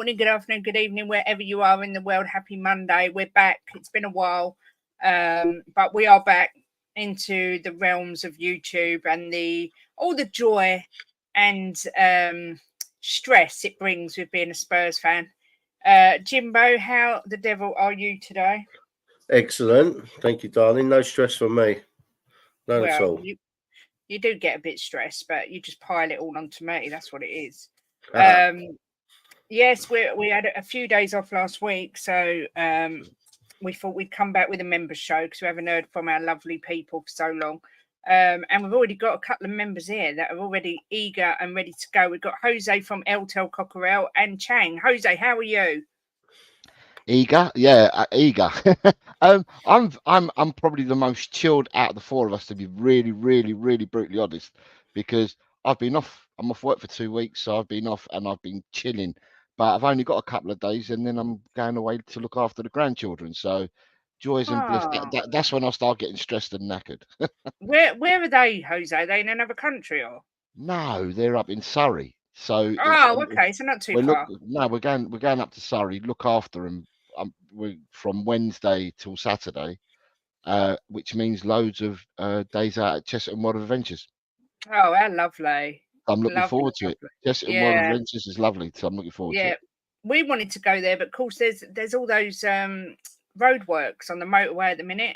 morning, good afternoon, good evening, wherever you are in the world. Happy Monday. We're back. It's been a while, but we are back into the realms of YouTube and all the joy and stress it brings with being a Spurs fan. Jimbo, how the devil are you today? Excellent. Thank you, darling. No stress from me. None at all. You do get a bit stressed, but you just pile it all onto me. That's what it is. Yes, we had a few days off last week, so we thought we'd come back with a members show because we haven't heard from our lovely people for so long. And we've already got a couple of members here that are already eager and ready to go. We've got Jose from El Tel Cockerel and Chang. Jose, how are you? Eager, yeah, eager. I'm probably the most chilled out of the four of us, to be really, really, really brutally honest, because I've been off. I'm off work for 2 weeks, so I've been off and I've been chilling. But I've only got a couple of days, and then I'm going away to look after the grandchildren. So joys and bliss. That's when I start getting stressed and knackered. Where are they, Jose? Are they in another country or? No, they're up in Surrey. So okay, so not too far. We're going up to Surrey. Look after them. We're from Wednesday till Saturday, which means loads of days out at Chesterton World of Adventures. Oh, how lovely! I'm looking forward to it. Chesterton World of Adventures is lovely, so I'm looking forward to it. We wanted to go there, but of course there's all those roadworks on the motorway at the minute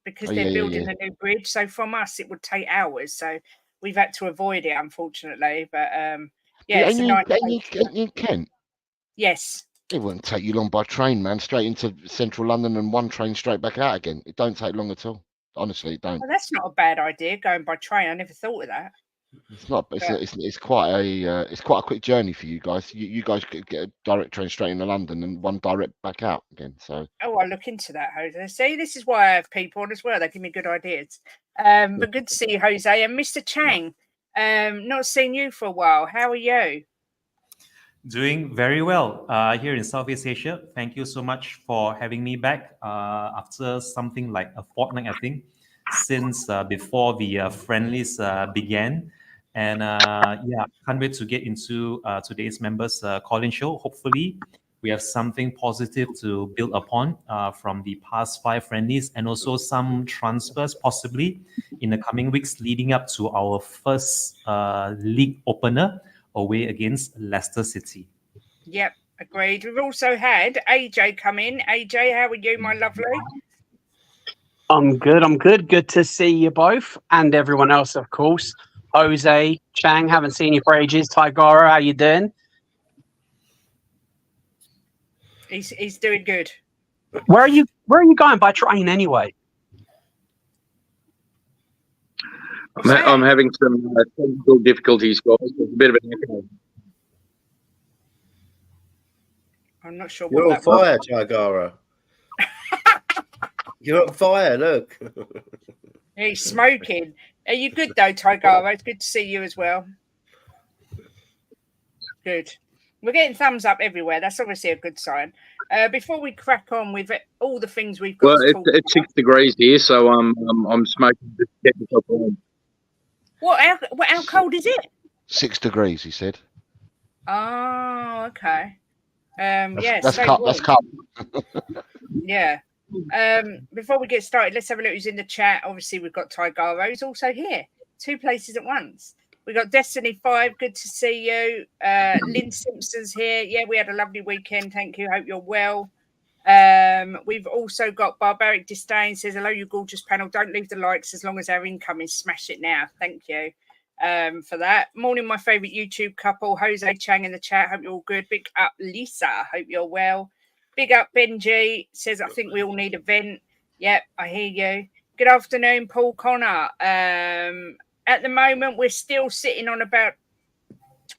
because they're building a new bridge. So from us, it would take hours. So we've had to avoid it, unfortunately. But it's a nice place. In Kent? Yes. It wouldn't take you long by train, man. Straight into central London and one train straight back out again. It don't take long at all. Honestly, it don't. Well, that's not a bad idea, going by train. I never thought of that. It's not. It's quite a quick journey for you guys. You guys could get a direct train straight into London and one direct back out again. So. Oh, I'll look into that, Jose. See, this is why I have people on as well. They give me good ideas. But good to see you, Jose. And Mr. Chang, not seen you for a while. How are you? Doing very well here in Southeast Asia. Thank you so much for having me back after something like a fortnight, I think, since before the friendlies began. And can't wait to get into today's members call-in show. Hopefully, we have something positive to build upon from the past 5 friendlies and also some transfers possibly in the coming weeks leading up to our first league opener away against Leicester City. Yep, agreed. We've also had AJ come in. AJ, how are you, my lovely? I'm good. Good to see you both and everyone else, of course. Jose, Chang, haven't seen you for ages. Tigara, how you doing? He's doing good. Where are you going by train anyway? I'm having some technical difficulties, guys. It's a bit of an echo. I'm not sure. You're on fire, Tigara. You're on fire. Look. He's smoking. Are you good though, Tigara? It's good to see you as well. Good. We're getting thumbs up everywhere. That's obviously a good sign. Before we crack on with all the things we've got. Well, it's 6 degrees here, so I'm smoking the technical form. How cold is it? 6 degrees, he said. Oh, okay. That's cold. Yeah. Before we get started, let's have a look who's in the chat. Obviously, we've got Tigara who's also here. 2 places at once. We got Destiny 5. Good to see you. Lynn Simpson's here. Yeah, we had a lovely weekend. Thank you. Hope you're well. We've also got Barbaric Disdain says, hello, you gorgeous panel. Don't leave the likes as long as our income is. Smash it now. Thank you for that. Morning, my favourite YouTube couple. Jose Chang in the chat. Hope you're all good. Big up, Lisa. Hope you're well. Big up, Benji. Says, I think we all need a vent. Yep, I hear you. Good afternoon, Paul Connor. At the moment, we're still sitting on about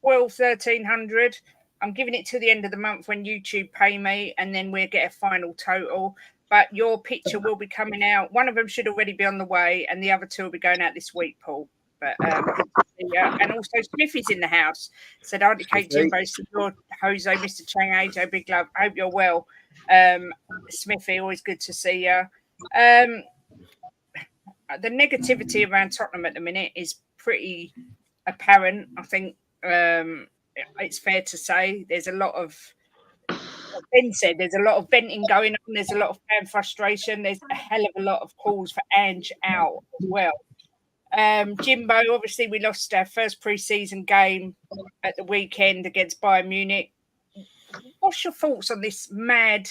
1,300. I'm giving it to the end of the month when YouTube pay me, and then we'll get a final total. But your picture will be coming out. One of them should already be on the way, and the other 2 will be going out this week, Paul. But good to see you. And also, Smithy's in the house. Said, Auntie Kate, Jimbo, Signor, Jose, Mr. Chang, AJ, big love. I hope you're well. Smithy, always good to see you. The negativity around Tottenham at the minute is pretty apparent. I think it's fair to say there's a lot of Ben said, there's a lot of venting going on. There's a lot of fan frustration. There's a hell of a lot of calls for Ange out as well. Jimbo, obviously, we lost our first pre-season game at the weekend against Bayern Munich. What's your thoughts on this mad?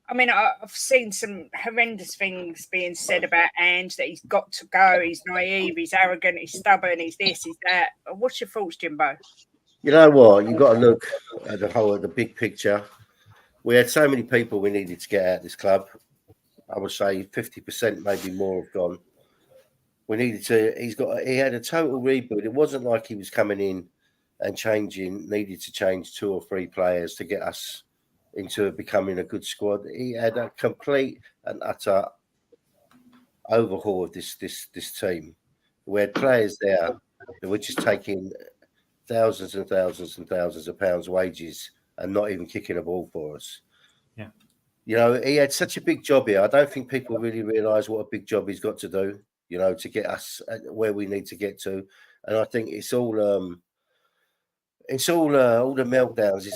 I mean, I've seen some horrendous things being said about Ange, that he's got to go, he's naive, he's arrogant, he's stubborn, he's this, he's that. What's your thoughts, Jimbo? You know what? You've got to look at the big picture. We had so many people we needed to get out of this club. I would say 50%, maybe more, have gone. We needed to. He had a total rebuild. It wasn't like he was coming in and needed to change 2 or 3 players to get us into becoming a good squad. He had a complete and utter overhaul of this team. We had players there that were just taking thousands and thousands and thousands of pounds wages and not even kicking a ball for us. Yeah. You know, he had such a big job here. I don't think people really realise what a big job he's got to do, you know, to get us where we need to get to. And I think it's all the meltdowns.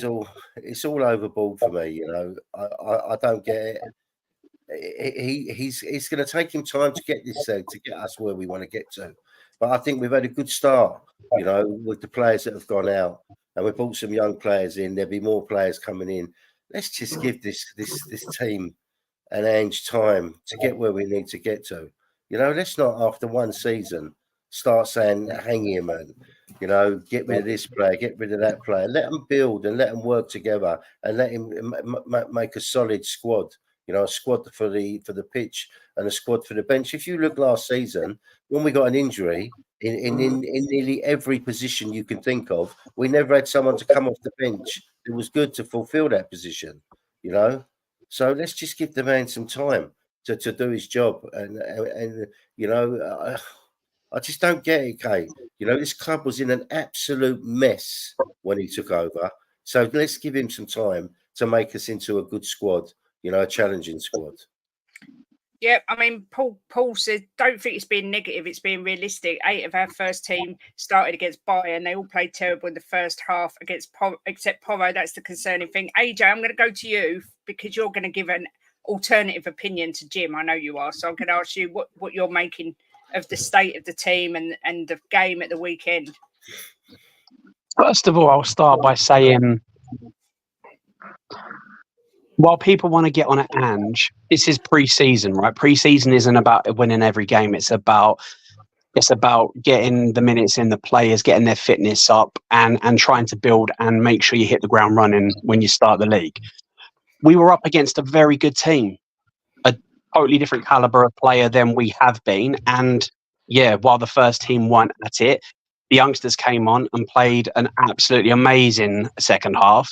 It's all overboard for me. You know, I don't get it. He's going to take him time to get this to get us where we want to get to. But I think we've had a good start, you know, with the players that have gone out, and we brought some young players in. There'll be more players coming in. Let's just give this team and Ange time to get where we need to get to. You know, let's not after one season start saying, hang him, and, you know, get rid of this player, get rid of that player. Let them build and let them work together and let him make a solid squad. You know, a squad for the pitch and a squad for the bench. If you look last season, when we got an injury in nearly every position you can think of, we never had someone to come off the bench that was good to fulfill that position. You know, so let's just give the man some time to do his job. And you know, I just don't get it, Kate. You know, this club was in an absolute mess when he took over. So let's give him some time to make us into a good squad. You know, a challenging squad. Yeah, I mean, Paul says, don't think it's being negative, it's being realistic. 8 of our first team started against Bayern. They all played terrible in the first half except Porro. That's the concerning thing. AJ, I'm going to go to you because you're going to give an alternative opinion to Jim. I know you are. So I'm going to ask you what you're making of the state of the team and the game at the weekend. First of all, I'll start by saying, while people want to get on at Ange, this is pre-season, right? Pre-season isn't about winning every game. It's about getting the minutes in, the players, getting their fitness up, and trying to build and make sure you hit the ground running when you start the league. We were up against a very good team, a totally different caliber of player than we have been. And yeah, while the first team weren't at it, the youngsters came on and played an absolutely amazing second half,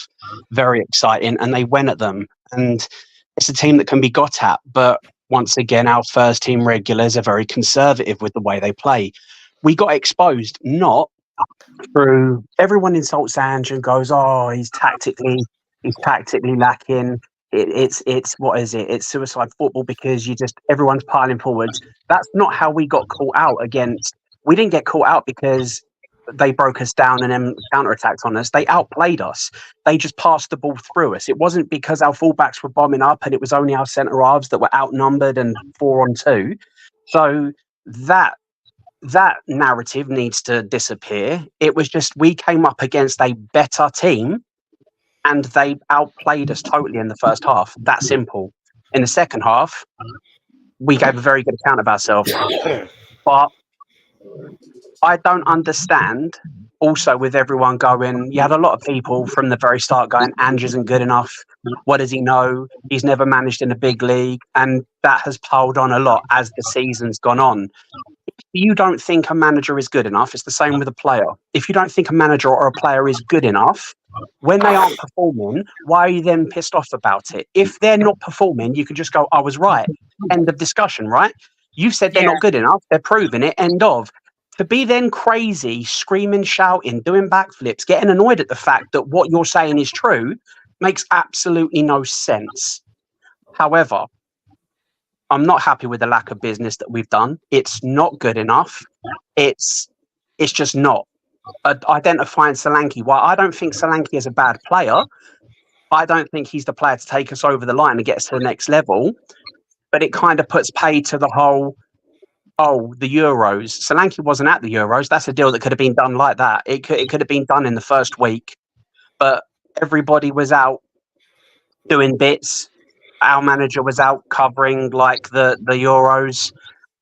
very exciting, and they went at them. And it's a team that can be got at. But once again, our first team regulars are very conservative with the way they play. We got exposed, not through everyone insults Ange and goes, oh, he's tactically lacking. It's what is it? It's suicide football because everyone's piling forwards. That's not how we got caught out against. We didn't get caught out because they broke us down and then counterattacked on us. They outplayed us. They just passed the ball through us. It wasn't because our fullbacks were bombing up and it was only our centre halves that were outnumbered and 4-on-2. So that narrative needs to disappear. It was just we came up against a better team and they outplayed us totally in the first half. That simple. In the second half, we gave a very good account of ourselves. But I don't understand also with everyone going, you had a lot of people from the very start going, Ange isn't good enough. What does he know? He's never managed in a big league. And that has piled on a lot as the season's gone on. If you don't think a manager is good enough, it's the same with a player. If you don't think a manager or a player is good enough, when they aren't performing, why are you then pissed off about it? If they're not performing, you can just go, I was right. End of discussion, right? You said they're not good enough. They're proving it. End of. To be then crazy, screaming, shouting, doing backflips, getting annoyed at the fact that what you're saying is true makes absolutely no sense. However, I'm not happy with the lack of business that we've done. It's not good enough. It's just not. Identifying Solanke, while I don't think Solanke is a bad player, I don't think he's the player to take us over the line and get us to the next level. But it kind of puts paid to the whole, the Euros. Solanke wasn't at the Euros. That's a deal that could have been done like that. It could have been done in the first week, but everybody was out doing bits. Our manager was out covering like the Euros.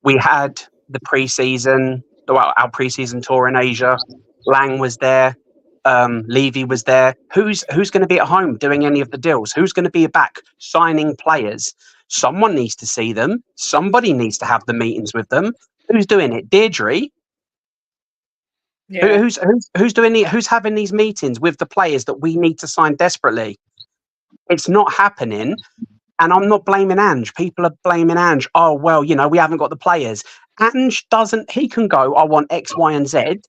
We had the preseason, our preseason tour in Asia. Lang was there. Levy was there. Who's going to be at home doing any of the deals? Who's going to be back signing players? Someone needs to see them. Somebody needs to have the meetings with them. Who's doing it? Deirdre? Yeah. Who's doing it? Who's having these meetings with the players that we need to sign desperately? It's not happening. And I'm not blaming Ange. People are blaming Ange. Oh, well, we haven't got the players. Ange he can go, I want X, Y, and Z.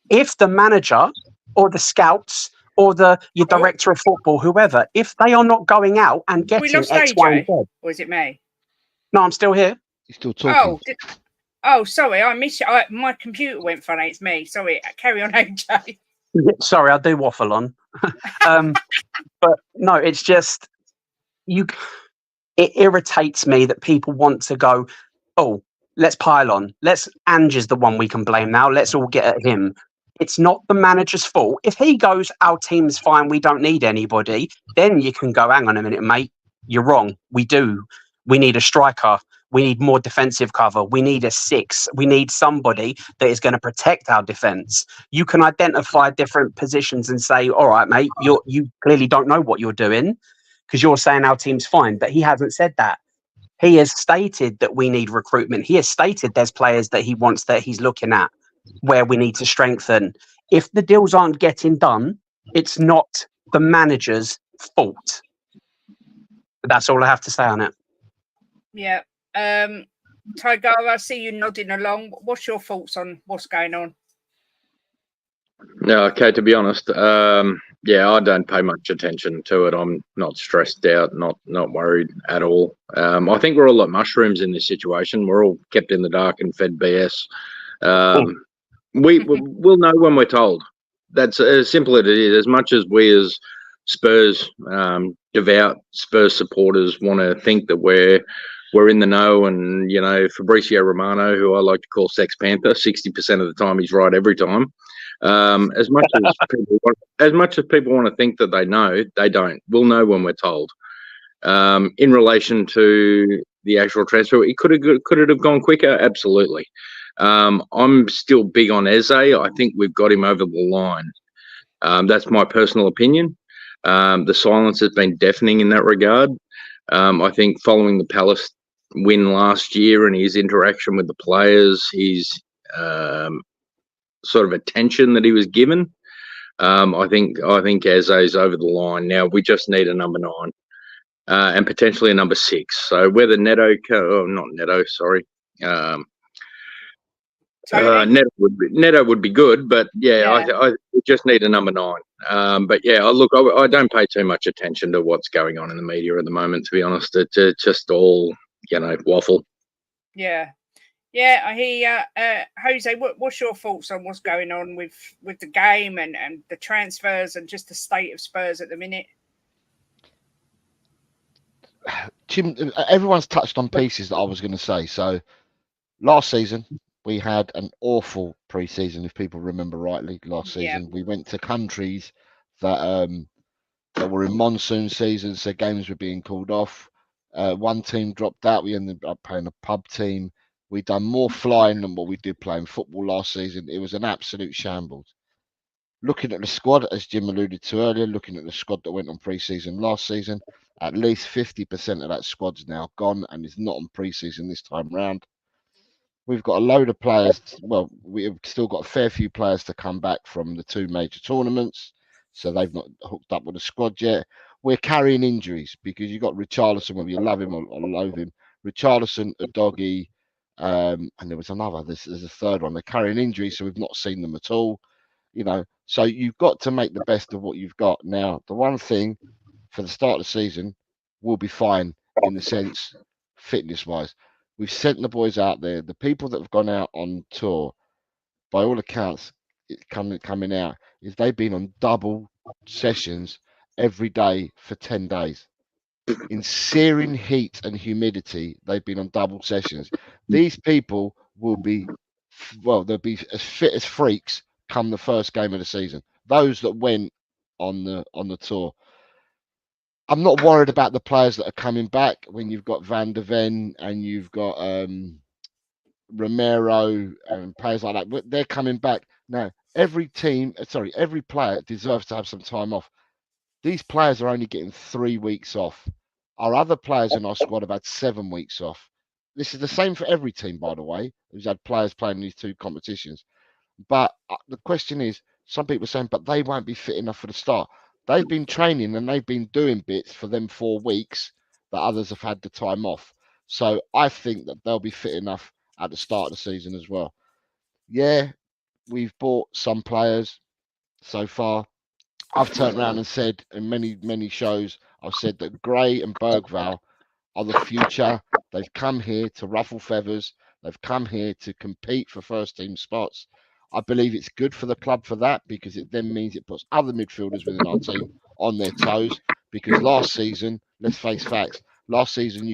If the manager or the scouts or your director of football, whoever, if they are not going out and getting We lost X, Y, and AJ, Z. or is it me? No, I'm still here. You're still talking. Sorry, I missed you. My computer went funny. It's me. Sorry, carry on, AJ. Sorry, I do waffle on. But no, it's just it irritates me that people want to go, let's pile on. Ange is the one we can blame now. Let's all get at him. It's not the manager's fault. If he goes, our team's fine, we don't need anybody, then you can go, hang on a minute, mate, you're wrong. We do. We need a striker. We need more defensive cover. We need a 6. We need somebody that is going to protect our defence. You can identify different positions and say, all right, mate, you clearly don't know what you're doing because you're saying our team's fine. But he hasn't said that. He has stated that we need recruitment. He has stated there's players that he wants, that he's looking at, where we need to strengthen. If the deals aren't getting done, it's not the manager's fault. That's all I have to say on it. Yeah. Tigara, I see you nodding along. What's your thoughts on what's going on? No, okay, to be honest, I don't pay much attention to it. I'm not stressed out, not worried at all. I think we're all like mushrooms in this situation. We're all kept in the dark and fed BS. We'll know when we're told. That's as simple as it is. As much as we as Spurs, devout Spurs supporters, want to think that we're in the know, and Fabrizio Romano, who I like to call Sex Panther, 60% of the time he's right every time. As much as people want to think that they know, they don't. We'll know when we're told. In relation to the actual transfer, could it have gone quicker? Absolutely. I'm still big on Eze. I think we've got him over the line. That's my personal opinion. The silence has been deafening in that regard. I think following the Palace win last year and his interaction with the players, his sort of attention that he was given, I think Eze's over the line. Now we just need a number 9 and potentially a number 6. So whether Neto Neto would be good, but I just need a number 9. But I don't pay too much attention to what's going on in the media at the moment. To be honest, it's just all waffle. Yeah. I hear Jose. What's your thoughts on what's going on with the game and the transfers and just the state of Spurs at the minute? Jim, everyone's touched on pieces that I was going to say. So last season we had an awful pre-season, if people remember rightly. Last season we went to countries that were in monsoon seasons, so games were being called off. One team dropped out. We ended up playing a pub team. We'd done more flying than what we did playing football last season. It was an absolute shambles. Looking at the squad, as Jim alluded to earlier, looking at the squad that went on pre-season last season, at least 50% of that squad's now gone and is not on pre-season this time round. We've got a load of players. Well, we've still got a fair few players to come back from the 2 major tournaments, so they've not hooked up with the squad yet. We're carrying injuries because you've got Richarlison, whether you love him or loathe him. Richarlison, Udogie, and there was another. There's a third one. They're carrying injuries, so we've not seen them at all. So you've got to make the best of what you've got. Now, the one thing for the start of the season, we'll be fine in the sense, fitness-wise. We've sent the boys out there. The people that have gone out on tour, by all accounts, coming out, is they've been on double sessions every day for 10 days. In searing heat and humidity, they've been on double sessions. These people will be, well, they'll be as fit as freaks come the first game of the season. Those that went on the tour. I'm not worried about the players that are coming back when you've got Van der Ven and you've got Romero and players like that. But they're coming back. Now, every player deserves to have some time off. These players are only getting 3 weeks off. Our other players in our squad have had 7 weeks off. This is the same for every team, by the way, who's had players playing these two competitions. But the question is, some people are saying, but they won't be fit enough for the start. They've been training and they've been doing bits for them 4 weeks that others have had the time off. So I think that they'll be fit enough at the start of the season as well. Yeah, we've bought some players so far. I've turned around and said in many shows, I've said that Gray and Bergvall are the future. They've come here to ruffle feathers. They've come here to compete for first team spots. I believe it's good for the club for that, because it then means it puts other midfielders within our team on their toes. Because last season, let's face facts, last season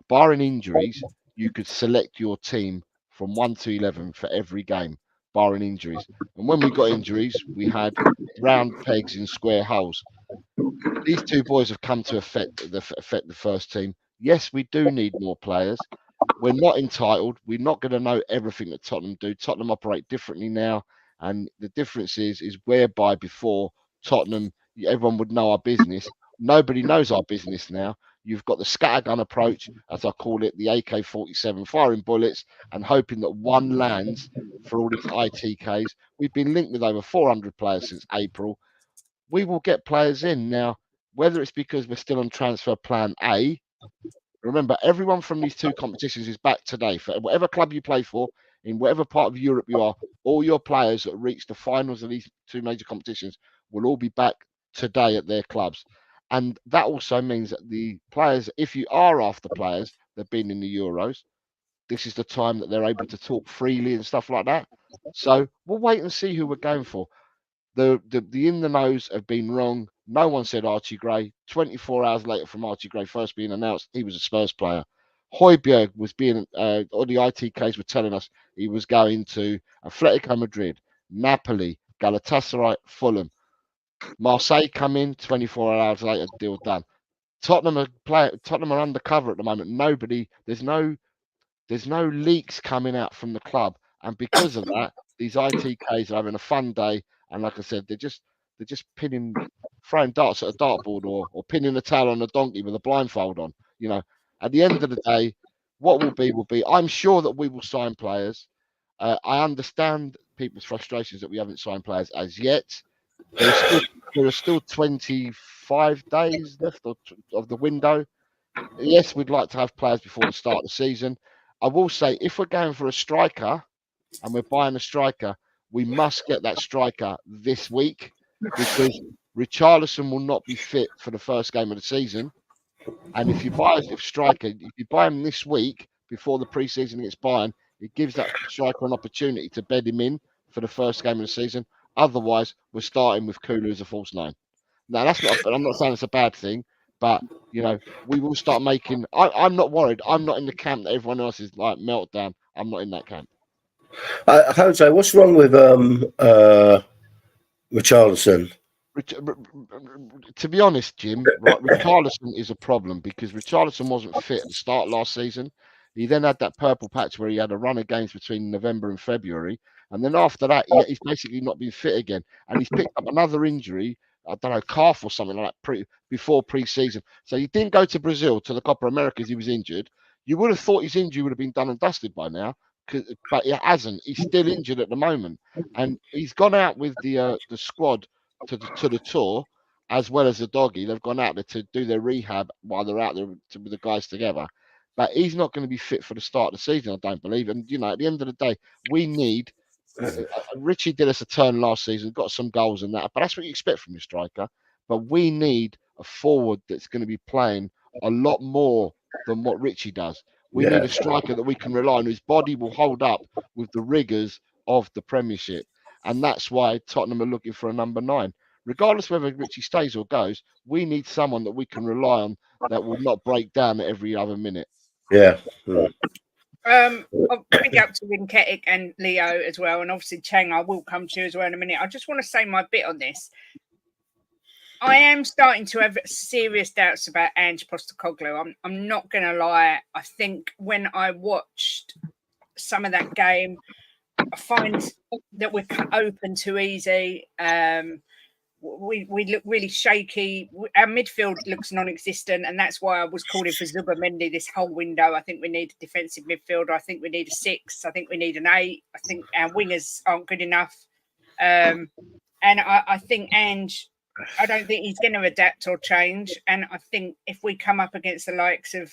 barring injuries, you could select your team from 1 to 11 for every game, barring injuries. And when we got injuries, we had round pegs in square holes. These two boys have come to affect the first team. Yes, we do need more players. We're not entitled. We're not going to know everything that Tottenham do. Tottenham operate differently now, and the difference is whereby before Tottenham, everyone would know our business. Nobody knows our business now. You've got the scattergun approach, as I call it, the AK-47, firing bullets and hoping that one lands for all its ITKs. We've been linked with over 400 players since April. We will get players in now, whether it's because we're still on transfer plan A. Remember, everyone from these two competitions is back today. For whatever club you play for, in whatever part of Europe you are, all your players that reach the finals of these two major competitions will all be back today at their clubs. And that also means that the players, if you are after players that have been in the Euros, this is the time that they're able to talk freely and stuff like that. So we'll wait and see who we're going for. The in the nose have been wrong. No one said Archie Gray. 24 hours later from Archie Gray first being announced, he was a Spurs player. Højbjerg was being, all the ITKs were telling us he was going to Atletico Madrid, Napoli, Galatasaray, Fulham. Marseille come in, 24 hours later, deal done. Tottenham are undercover at the moment. There's no leaks coming out from the club, and because of that, these ITKs are having a fun day. And like I said, they're just throwing darts at a dartboard or pinning a towel on a donkey with a blindfold on. You know, at the end of the day, what will be. I'm sure that we will sign players. I understand people's frustrations that we haven't signed players as yet. There are still 25 days left of the window. Yes, we'd like to have players before the start of the season. I will say, if we're going for a striker and we're buying a striker, we must get that striker this week, because Richarlison will not be fit for the first game of the season. And if you buy him this week before the pre-season against Bayern, it gives that striker an opportunity to bed him in for the first game of the season. Otherwise, we're starting with Kulu as a false nine. Now, I'm not saying it's a bad thing, but you know, we will start making. I'm not worried. I'm not in the camp that everyone else is like meltdown. I'm not in that camp. Jose, what's wrong with Richarlison? To be honest, Jim, right, Richarlison is a problem because Richarlison wasn't fit at the start last season. He then had that purple patch where he had a run of games between November and February, and then after that, he's basically not been fit again, and he's picked up another injury. I don't know, calf or something like that before pre-season. So he didn't go to Brazil to the Copa Americas. He was injured. You would have thought his injury would have been done and dusted by now, but it hasn't. He's still injured at the moment, and he's gone out with the squad to the tour, as well as the doggy. They've gone out there to do their rehab while they're out there with the guys together. But he's not going to be fit for the start of the season, I don't believe. And you know, at the end of the day, we need. Richie did us a turn last season, got some goals and that, but that's what you expect from your striker. But we need a forward that's going to be playing a lot more than what Richie does. We need a striker that we can rely on, whose body will hold up with the rigours of the Premiership. And that's why Tottenham are looking for a number 9. regardless whether Richie stays or goes, we need someone that we can rely on that will not break down at every other minute. Yeah. Big up to Rinketic and Leo as well, and obviously Chang. I will come to you as well in a minute. I just want to say my bit on this. I am starting to have serious doubts about Ange Postecoglou. I'm not going to lie. I think when I watched some of that game, I find that we're cut open too easy. We look really shaky. Our midfield looks non-existent, and that's why I was calling for Zubimendi this whole window. I think we need a defensive midfielder. I think we need a 6. I think we need an 8. I think our wingers aren't good enough. And I think Ange, I don't think he's going to adapt or change. And I think if we come up against the likes of,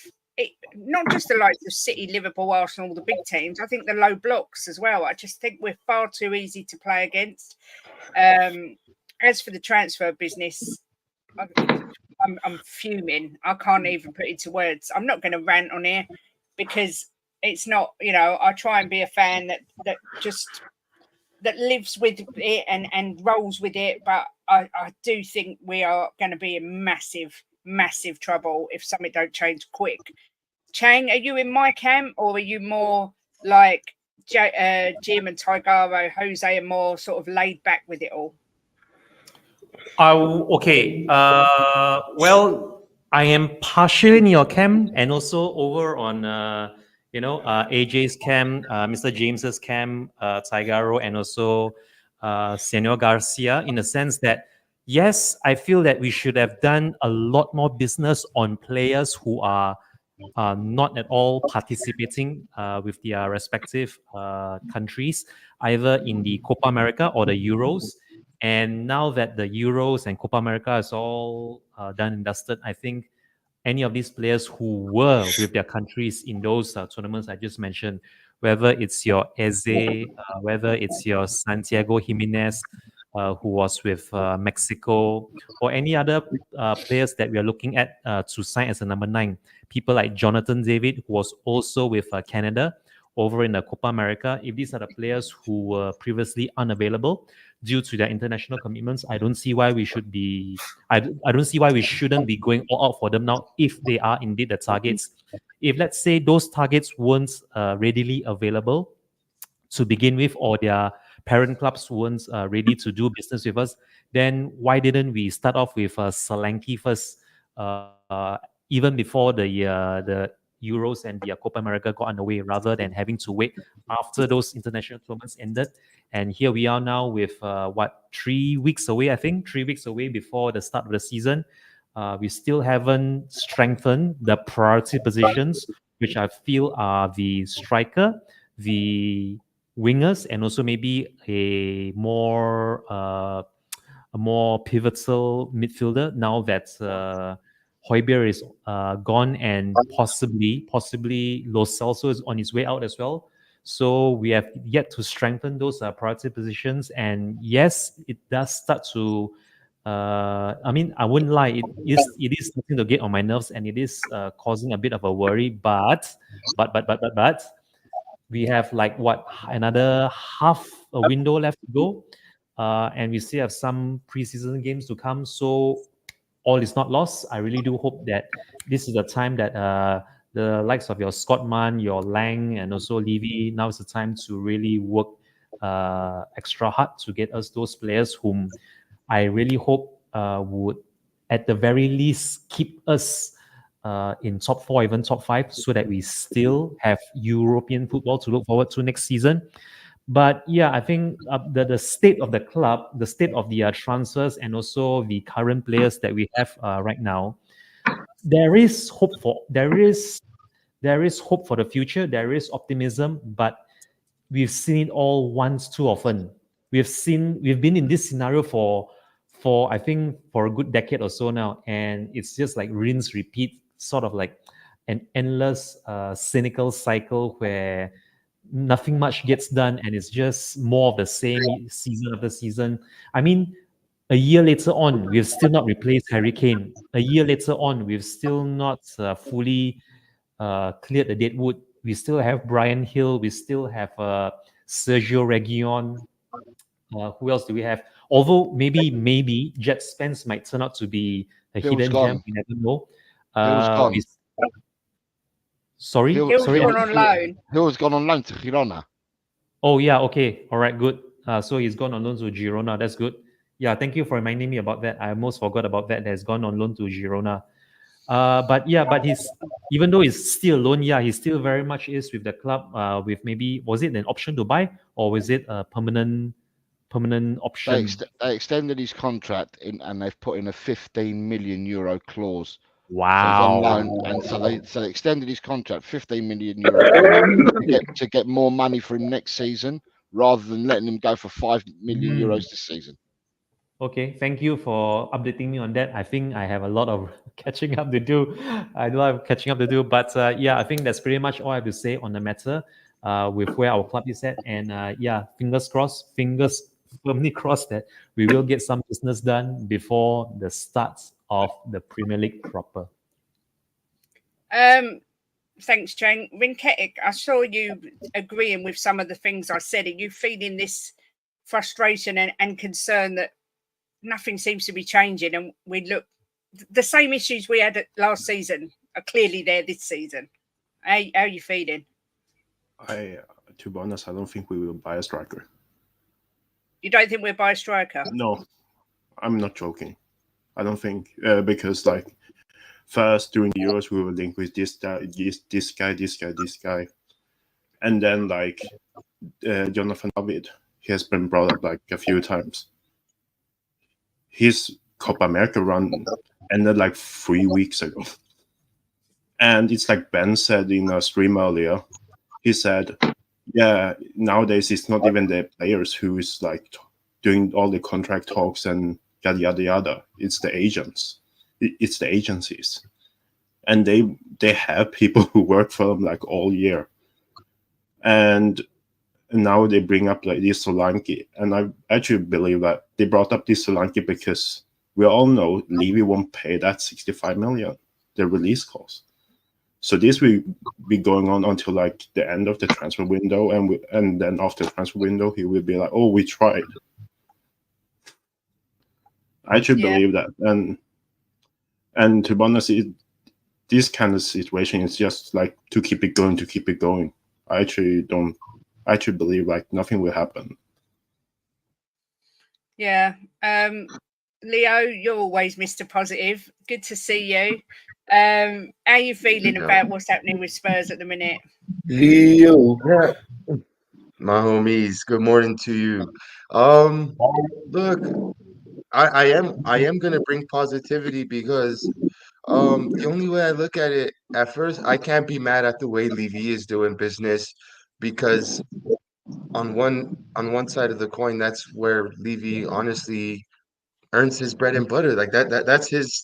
not just the likes of City, Liverpool, Arsenal, the big teams, I think the low blocks as well. I just think we're far too easy to play against. As for the transfer business, I'm fuming. I can't even put it into words. I'm not going to rant on here because it's not, I try and be a fan that lives with it and rolls with it. But I do think we are going to be in massive, massive trouble if something don't change quick. Chang, are you in my camp, or are you more like Jim and Tigaro, Jose, are more sort of laid back with it all? Okay. Well, I am partially in your camp and also over on, AJ's camp, Mr. James's camp, Tigaro, and also Senor Garcia, in the sense that, yes, I feel that we should have done a lot more business on players who are not at all participating with their respective countries, either in the Copa America or the Euros. And now that the Euros and Copa America is all done and dusted, I think any of these players who were with their countries in those tournaments I just mentioned, whether it's your Eze, whether it's your Santiago Jimenez, who was with Mexico, or any other players that we are looking at to sign as a number 9. People like Jonathan David, who was also with Canada over in the Copa America. If these are the players who were previously unavailable due to their international commitments, I don't see why we should be. I don't see why we shouldn't be going all out for them now if they are indeed the targets. If, let's say, those targets weren't readily available to begin with, or their parent clubs weren't ready to do business with us, then why didn't we start off with Solanke first, even before the Euros and the Copa America got underway, rather than having to wait after those international tournaments ended? And here we are now with 3 weeks away, I think, 3 weeks away before the start of the season. We still haven't strengthened the priority positions, which I feel are the striker, the wingers, and also maybe a more pivotal midfielder, now that Højbjerg is gone, and possibly Lo Celso is on his way out as well. So we have yet to strengthen those priority positions. And yes, it does start to. I wouldn't lie. It is starting to get on my nerves, and it is causing a bit of a worry. But we have another half a window left to go, and we still have some preseason games to come. So all is not lost. I really do hope that this is the time that the likes of your Scott Mann, your Lang, and also Levy, now is the time to really work extra hard to get us those players whom I really hope would, at the very least, keep us in top 4, even top 5, so that we still have European football to look forward to next season. But yeah, I think the state of the club, the state of the transfers, and also the current players that we have right now, there is hope for the future. There is optimism, but we've seen it all once too often. We've been in this scenario for I think for a good decade or so now, and it's just like rinse repeat, sort of like an endless cynical cycle where nothing much gets done, and it's just more of the same season after season. I mean, a year later on, we've still not replaced Harry Kane. A year later on, we've still not fully cleared the deadwood. We still have Brian Hill. We still have Sergio Reguilon. Who else do we have? Although maybe Jet Spence might turn out to be a Hill's hidden gone. gem. We never know. Hill's gone. Sorry, Hill's sorry. gone on loan. Hill's gone on loan to Girona. Oh yeah, okay, all right, good. So he's gone on loan to Girona. That's good. Yeah, thank you for reminding me about that. I almost forgot about that. That's gone on loan to Girona. But he's, even though he's still alone, he still very much is with the club. With maybe, was it an option to buy, or was it a permanent option? They extended his contract and they've put in a 15 million euro clause. Wow. So he's on loan, and so they extended his contract 15 million euro clause to get more money for him next season, rather than letting him go for 5 million euros this season. Okay, thank you for updating me on that. I think I have a lot of catching up to do. I do have catching up to do, but I think that's pretty much all I have to say on the matter with where our club is at. And fingers crossed, fingers firmly crossed that we will get some business done before the start of the Premier League proper. Thanks, Jane. Rinketic, I saw you agreeing with some of the things I said. Are you feeling this frustration and concern that nothing seems to be changing, and we look, the same issues we had last season are clearly there this season? How are you feeling? To be honest, I don't think we will buy a striker. You don't think we'll buy a striker? No, I'm not joking. I don't think because first during the Euros we were linked with this guy, and then Jonathan David, he has been brought up a few times. His Copa America run ended 3 weeks ago, and it's like Ben said in a stream earlier. He said, "Yeah, nowadays it's not even the players who is doing all the contract talks and yada yada yada. It's the agents, it's the agencies, and they have people who work for them all year, and now they bring up this Solanke, and I actually believe that they brought up this Solanke because we all know Levy won't pay that 65 million, the release cost. So this will be going on until the end of the transfer window, and then after the transfer window, he will be like, "Oh, we tried." I actually believe that, and to be honest, this kind of situation is just to keep it going. I actually believe nothing will happen. Yeah. Leo, you're always Mr. Positive. Good to see you. How are you feeling about what's happening with Spurs at the minute? Leo. My homies, good morning to you. Look, I am gonna bring positivity because the only way I look at it, at first, I can't be mad at the way Levy is doing business, because on one side of the coin, that's where Levy honestly earns his bread and butter. That's his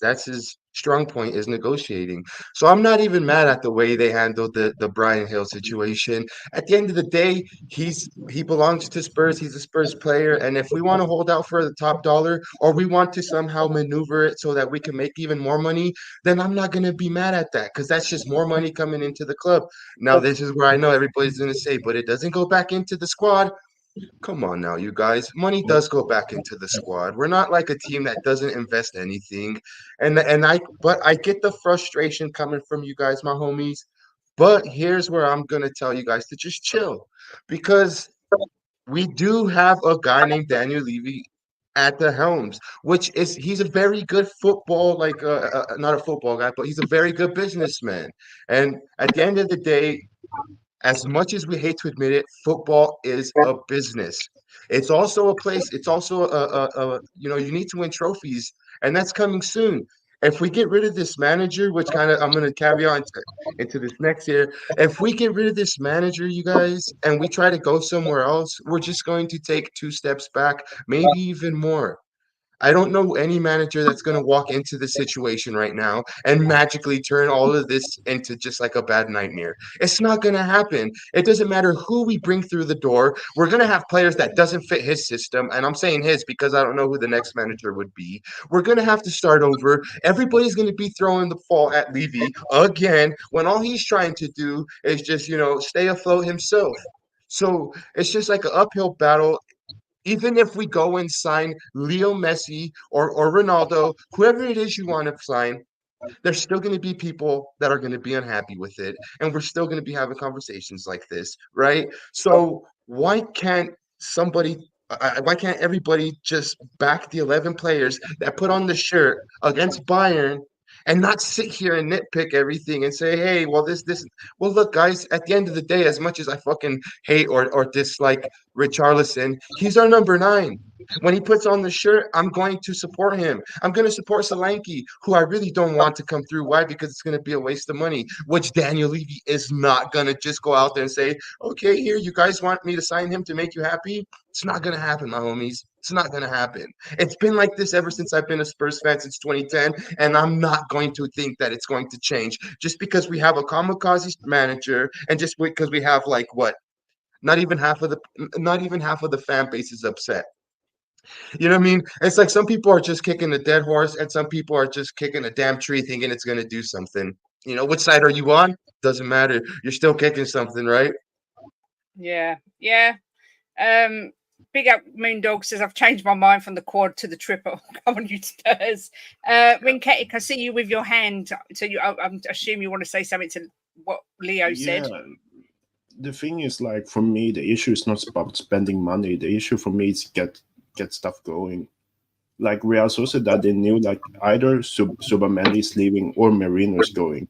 strong point, is negotiating. So I'm not even mad at the way they handled the Brian Hill situation. At the end of the day, he belongs to Spurs. He's a Spurs player, and if we want to hold out for the top dollar, or we want to somehow maneuver it so that we can make even more money, then I'm not going to be mad at that, because that's just more money coming into the club. Now, this is where I know everybody's going to say, but it doesn't go back into the squad. Come on now, you guys. Money does go back into the squad. We're not like a team that doesn't invest anything. But I get the frustration coming from you guys, my homies. But here's where I'm gonna tell you guys to just chill, because we do have a guy named Daniel Levy at the helms, he's a very good football, not a football guy, but he's a very good businessman. And at the end of the day, as much as we hate to admit it, football is a business. It's also a place. It's also you need to win trophies, and that's coming soon. If we get rid of this manager, which I'm going to caveat into this next year, if we get rid of this manager, you guys, and we try to go somewhere else, we're just going to take 2 steps back, maybe even more. I don't know any manager that's going to walk into the situation right now and magically turn all of this into just a bad nightmare. It's not going to happen. It doesn't matter who we bring through the door. We're going to have players that doesn't fit his system, and I'm saying his because I don't know who the next manager would be. We're going to have to start over. Everybody's going to be throwing the fault at Levy again, when all he's trying to do is just, stay afloat himself. So it's just an uphill battle. Even if we go and sign Leo Messi or Ronaldo, whoever it is you want to sign, there's still going to be people that are going to be unhappy with it. And we're still going to be having conversations like this, right? So why can't why can't everybody just back the 11 players that put on the shirt against Bayern and not sit here and nitpick everything and say, hey, well, well, look, guys, at the end of the day, as much as I fucking hate or dislike Richarlison, he's our number 9. When he puts on the shirt, I'm going to support him. I'm going to support Solanke, who I really don't want to come through. Why? Because it's going to be a waste of money, which Daniel Levy is not going to just go out there and say, okay, here, you guys want me to sign him to make you happy? It's not going to happen, my homies. It's not going to happen. It's been like this ever since I've been a Spurs fan since 2010, and I'm not going to think that it's going to change just because we have a kamikaze manager and just because we have like what? Not even half of the fan base is upset. You know what I mean? It's like some people are just kicking a dead horse, and some people are just kicking a damn tree thinking it's going to do something. You know, which side are you on? Doesn't matter. You're still kicking something, right? Yeah. Big up Moondog says, I've changed my mind from the quad to the triple. Come on, you Spurs. Rinketic, I see you with your hand. So I assume you want to say something to what Leo said. The thing is, like, for me, the issue is not about spending money. The issue for me is get stuff going. Like Real Sociedad, they knew like either Subamendi is leaving or Merino is going.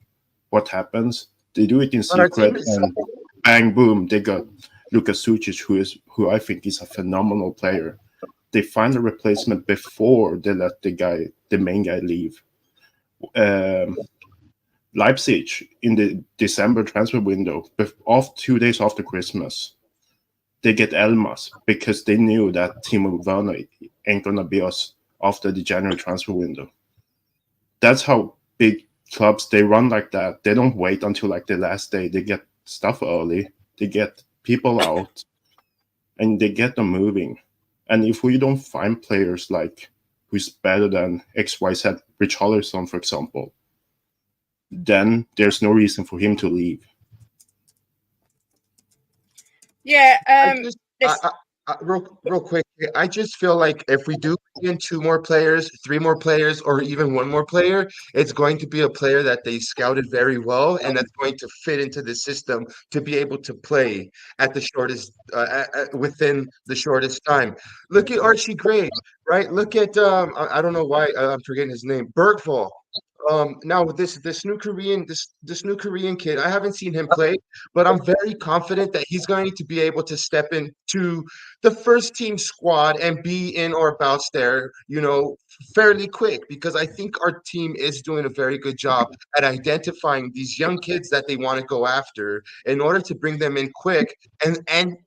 What happens? They do it in secret, and bang, boom, they got Lukas Sucic, who I think is a phenomenal player. They find a replacement before they let the main guy leave. Leipzig in the December transfer window, 2 days after Christmas, they get Elmas because they knew that Timo Werner ain't gonna be us after the January transfer window. That's how big clubs, they run like that. They don't wait until like the last day. They get stuff early. They get people out, and they get them moving. And if we don't find players like who's better than XYZ, Richarlison, for example, then there's no reason for him to leave. Yeah. Real quick, I just feel like if we do bring in 2 more players, 3 more players, or even 1 more player, it's going to be a player that they scouted very well, and that's going to fit into the system to be able to play at the shortest within the shortest time. Look at Archie Gray, right? Look at I don't know why I'm forgetting his name, Bergvall. Now with this new Korean kid, I haven't seen him play, but I'm very confident that he's going to be able to step into the first team squad and be in or about there, fairly quick, because I think our team is doing a very good job at identifying these young kids that they want to go after in order to bring them in quick and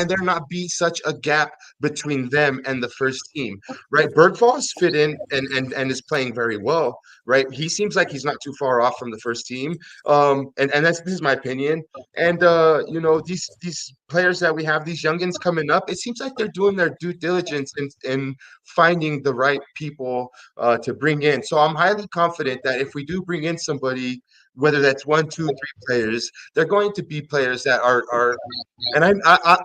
there not be such a gap between them and the first team, right? Bergvall's fit in and is playing very well, right? He seems like he's not too far off from the first team, and this is my opinion. And these players that we have, these youngins coming up, it seems like they're doing their due diligence in finding the right people to bring in. So I'm highly confident that if we do bring in somebody, whether that's 1, 2, 3 players, they're going to be players that are. And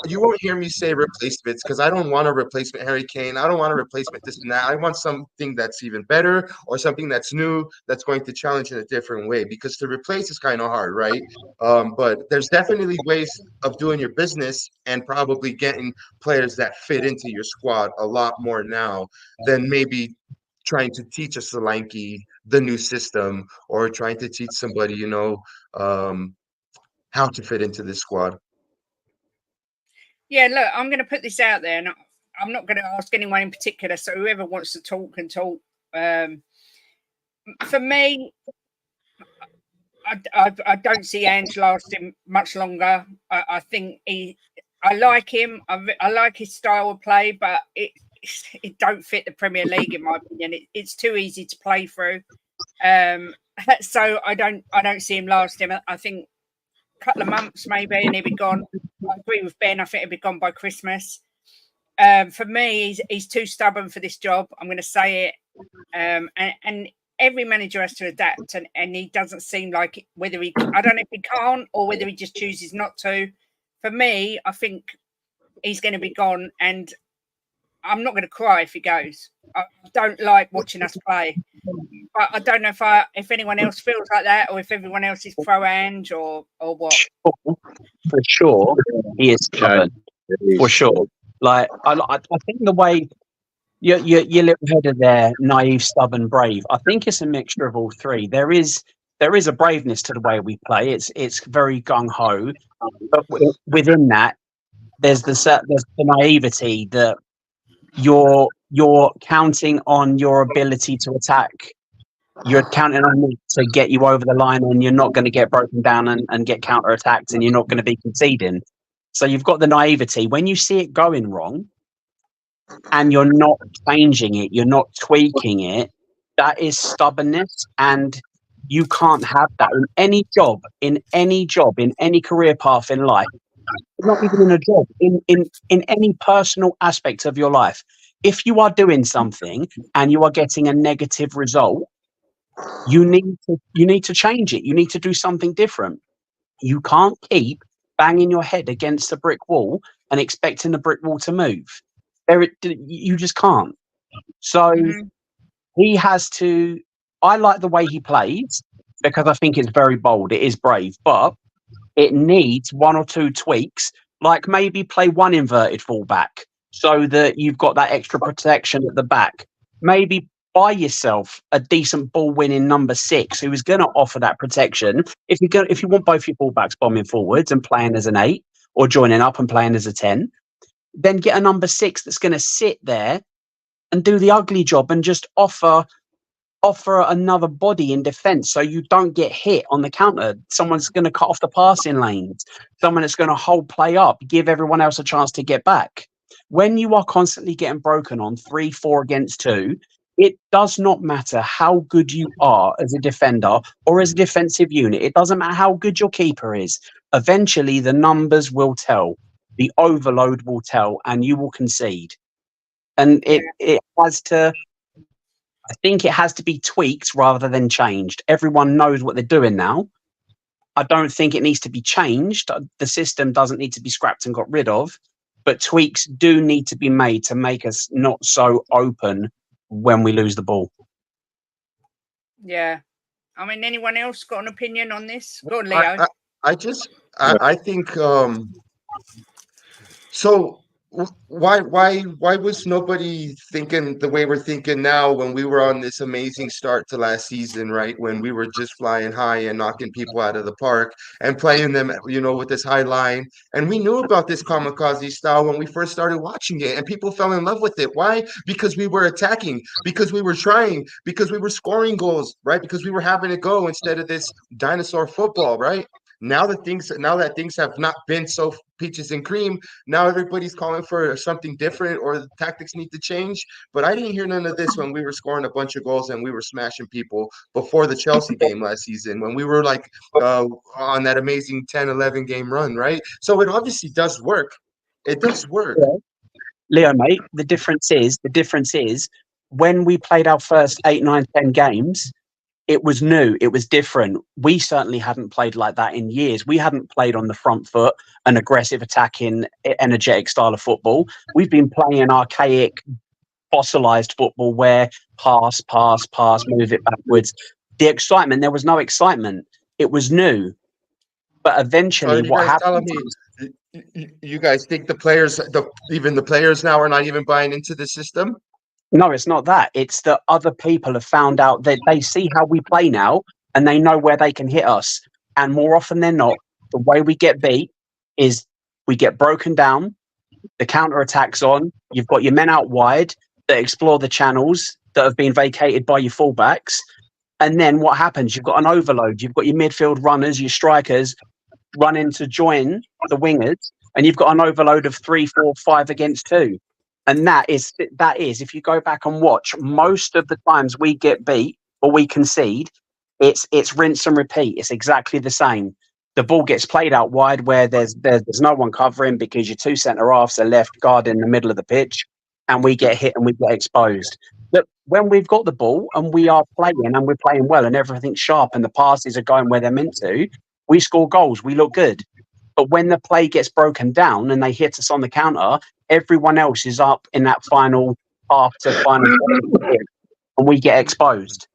you won't hear me say replacements because I don't want a replacement Harry Kane. I don't want a replacement this and that. I want something that's even better or something that's new that's going to challenge in a different way, because to replace is kind of hard, right? But there's definitely ways of doing your business and probably getting players that fit into your squad a lot more now than maybe trying to teach a Solanke the new system or trying to teach somebody, how to fit into this squad. Yeah, look, I'm going to put this out there, and I'm not going to ask anyone in particular. So whoever wants to talk can talk. For me, I don't see Ange lasting much longer. I think I like him. I like his style of play, but it don't fit the Premier League in my opinion. It's too easy to play through. So I don't see him lasting. I think a couple of months maybe, and he'll be gone. I agree with Ben. I think he'll be gone by Christmas. For me, he's too stubborn for this job. I'm going to say it. And every manager has to adapt, and he doesn't seem like I don't know if he can't or whether he just chooses not to. For me, I think he's going to be gone, and I'm not going to cry if he goes. I don't like watching us play, but I don't know if anyone else feels like that, or if everyone else is pro Ange or what. For sure, he is stubborn. For sure, like I think the way your little header there, naive, stubborn, brave. I think it's a mixture of all three. There is a braveness to the way we play. It's very gung ho, but within that, there's the naivety that you're counting on your ability to attack. You're counting on me to get you over the line, and you're not going to get broken down and get counter attacked, and you're not going to be conceding. So you've got the naivety. When you see it going wrong and you're not changing it, you're not tweaking it, that is stubbornness, and you can't have that in any job, in any career path in life. Not even in a job, in any personal aspect of your life. If you are doing something and you are getting a negative result, you need to change it. You need to do something different. You can't keep banging your head against a brick wall and expecting the brick wall to move. You just can't. So he has to. I like the way he plays because I think it's very bold. It is brave, but it needs one or two tweaks, like maybe play one inverted fullback so that you've got that extra protection at the back. Maybe buy yourself a decent ball winning number 6 who is going to offer that protection. If you want both your fullbacks bombing forwards and playing as an 8 or joining up and playing as a 10, then get a number 6 that's going to sit there and do the ugly job and just offer another body in defence so you don't get hit on the counter. Someone's going to cut off the passing lanes. Someone that's going to hold play up, give everyone else a chance to get back. When you are constantly getting broken on 3-4 against 2, it does not matter how good you are as a defender or as a defensive unit. It doesn't matter how good your keeper is. Eventually, the numbers will tell. The overload will tell, and you will concede. And it has to... I think it has to be tweaked rather than changed. Everyone knows what they're doing now. I don't think it needs to be changed. The system doesn't need to be scrapped and got rid of, but tweaks do need to be made to make us not so open when we lose the ball. Yeah. I mean, anyone else got an opinion on this? Go on, Leo. I think so. Why was nobody thinking the way we're thinking now when we were on this amazing start to last season, right? When we were just flying high and knocking people out of the park and playing them, with this high line. And we knew about this kamikaze style when we first started watching it, and people fell in love with it. Why? Because we were attacking, because we were trying, because we were scoring goals, right? Because we were having it go instead of this dinosaur football, right? Now that things have not been so peaches and cream, now everybody's calling for something different, or the tactics need to change. But I didn't hear none of this when we were scoring a bunch of goals and we were smashing people before the Chelsea game last season, when we were like on that amazing 10-11 game run, right? So it obviously does work. It does work. Yeah. Leo, mate, the difference is when we played our first 8, 9, 10 games, it was new. It was different. We certainly hadn't played like that in years. We hadn't played on the front foot, an aggressive, attacking, energetic style of football. We've been playing archaic, fossilized football where pass, move it backwards. The excitement, there was no excitement. It was new. But eventually, So what happened? You guys think the players now are not even buying into the system? No, it's not that. It's that other people have found out that they see how we play now and they know where they can hit us. And more often than not, the way we get beat is we get broken down, the counter-attack's on, you've got your men out wide that explore the channels that have been vacated by your fullbacks. And then what happens? You've got an overload. You've got your midfield runners, your strikers running to join the wingers, and you've got an overload of 3, 4, 5 against 2. And that is, if you go back and watch, most of the times we get beat or we concede, it's rinse and repeat. It's exactly the same. The ball gets played out wide where there's no one covering because your 2 centre halves are left guarding the middle of the pitch, and we get hit and we get exposed. But when we've got the ball and we are playing and we're playing well and everything's sharp and the passes are going where they're meant to, we score goals. We look good. But when the play gets broken down and they hit us on the counter, everyone else is up in that final half to final third, and we get exposed.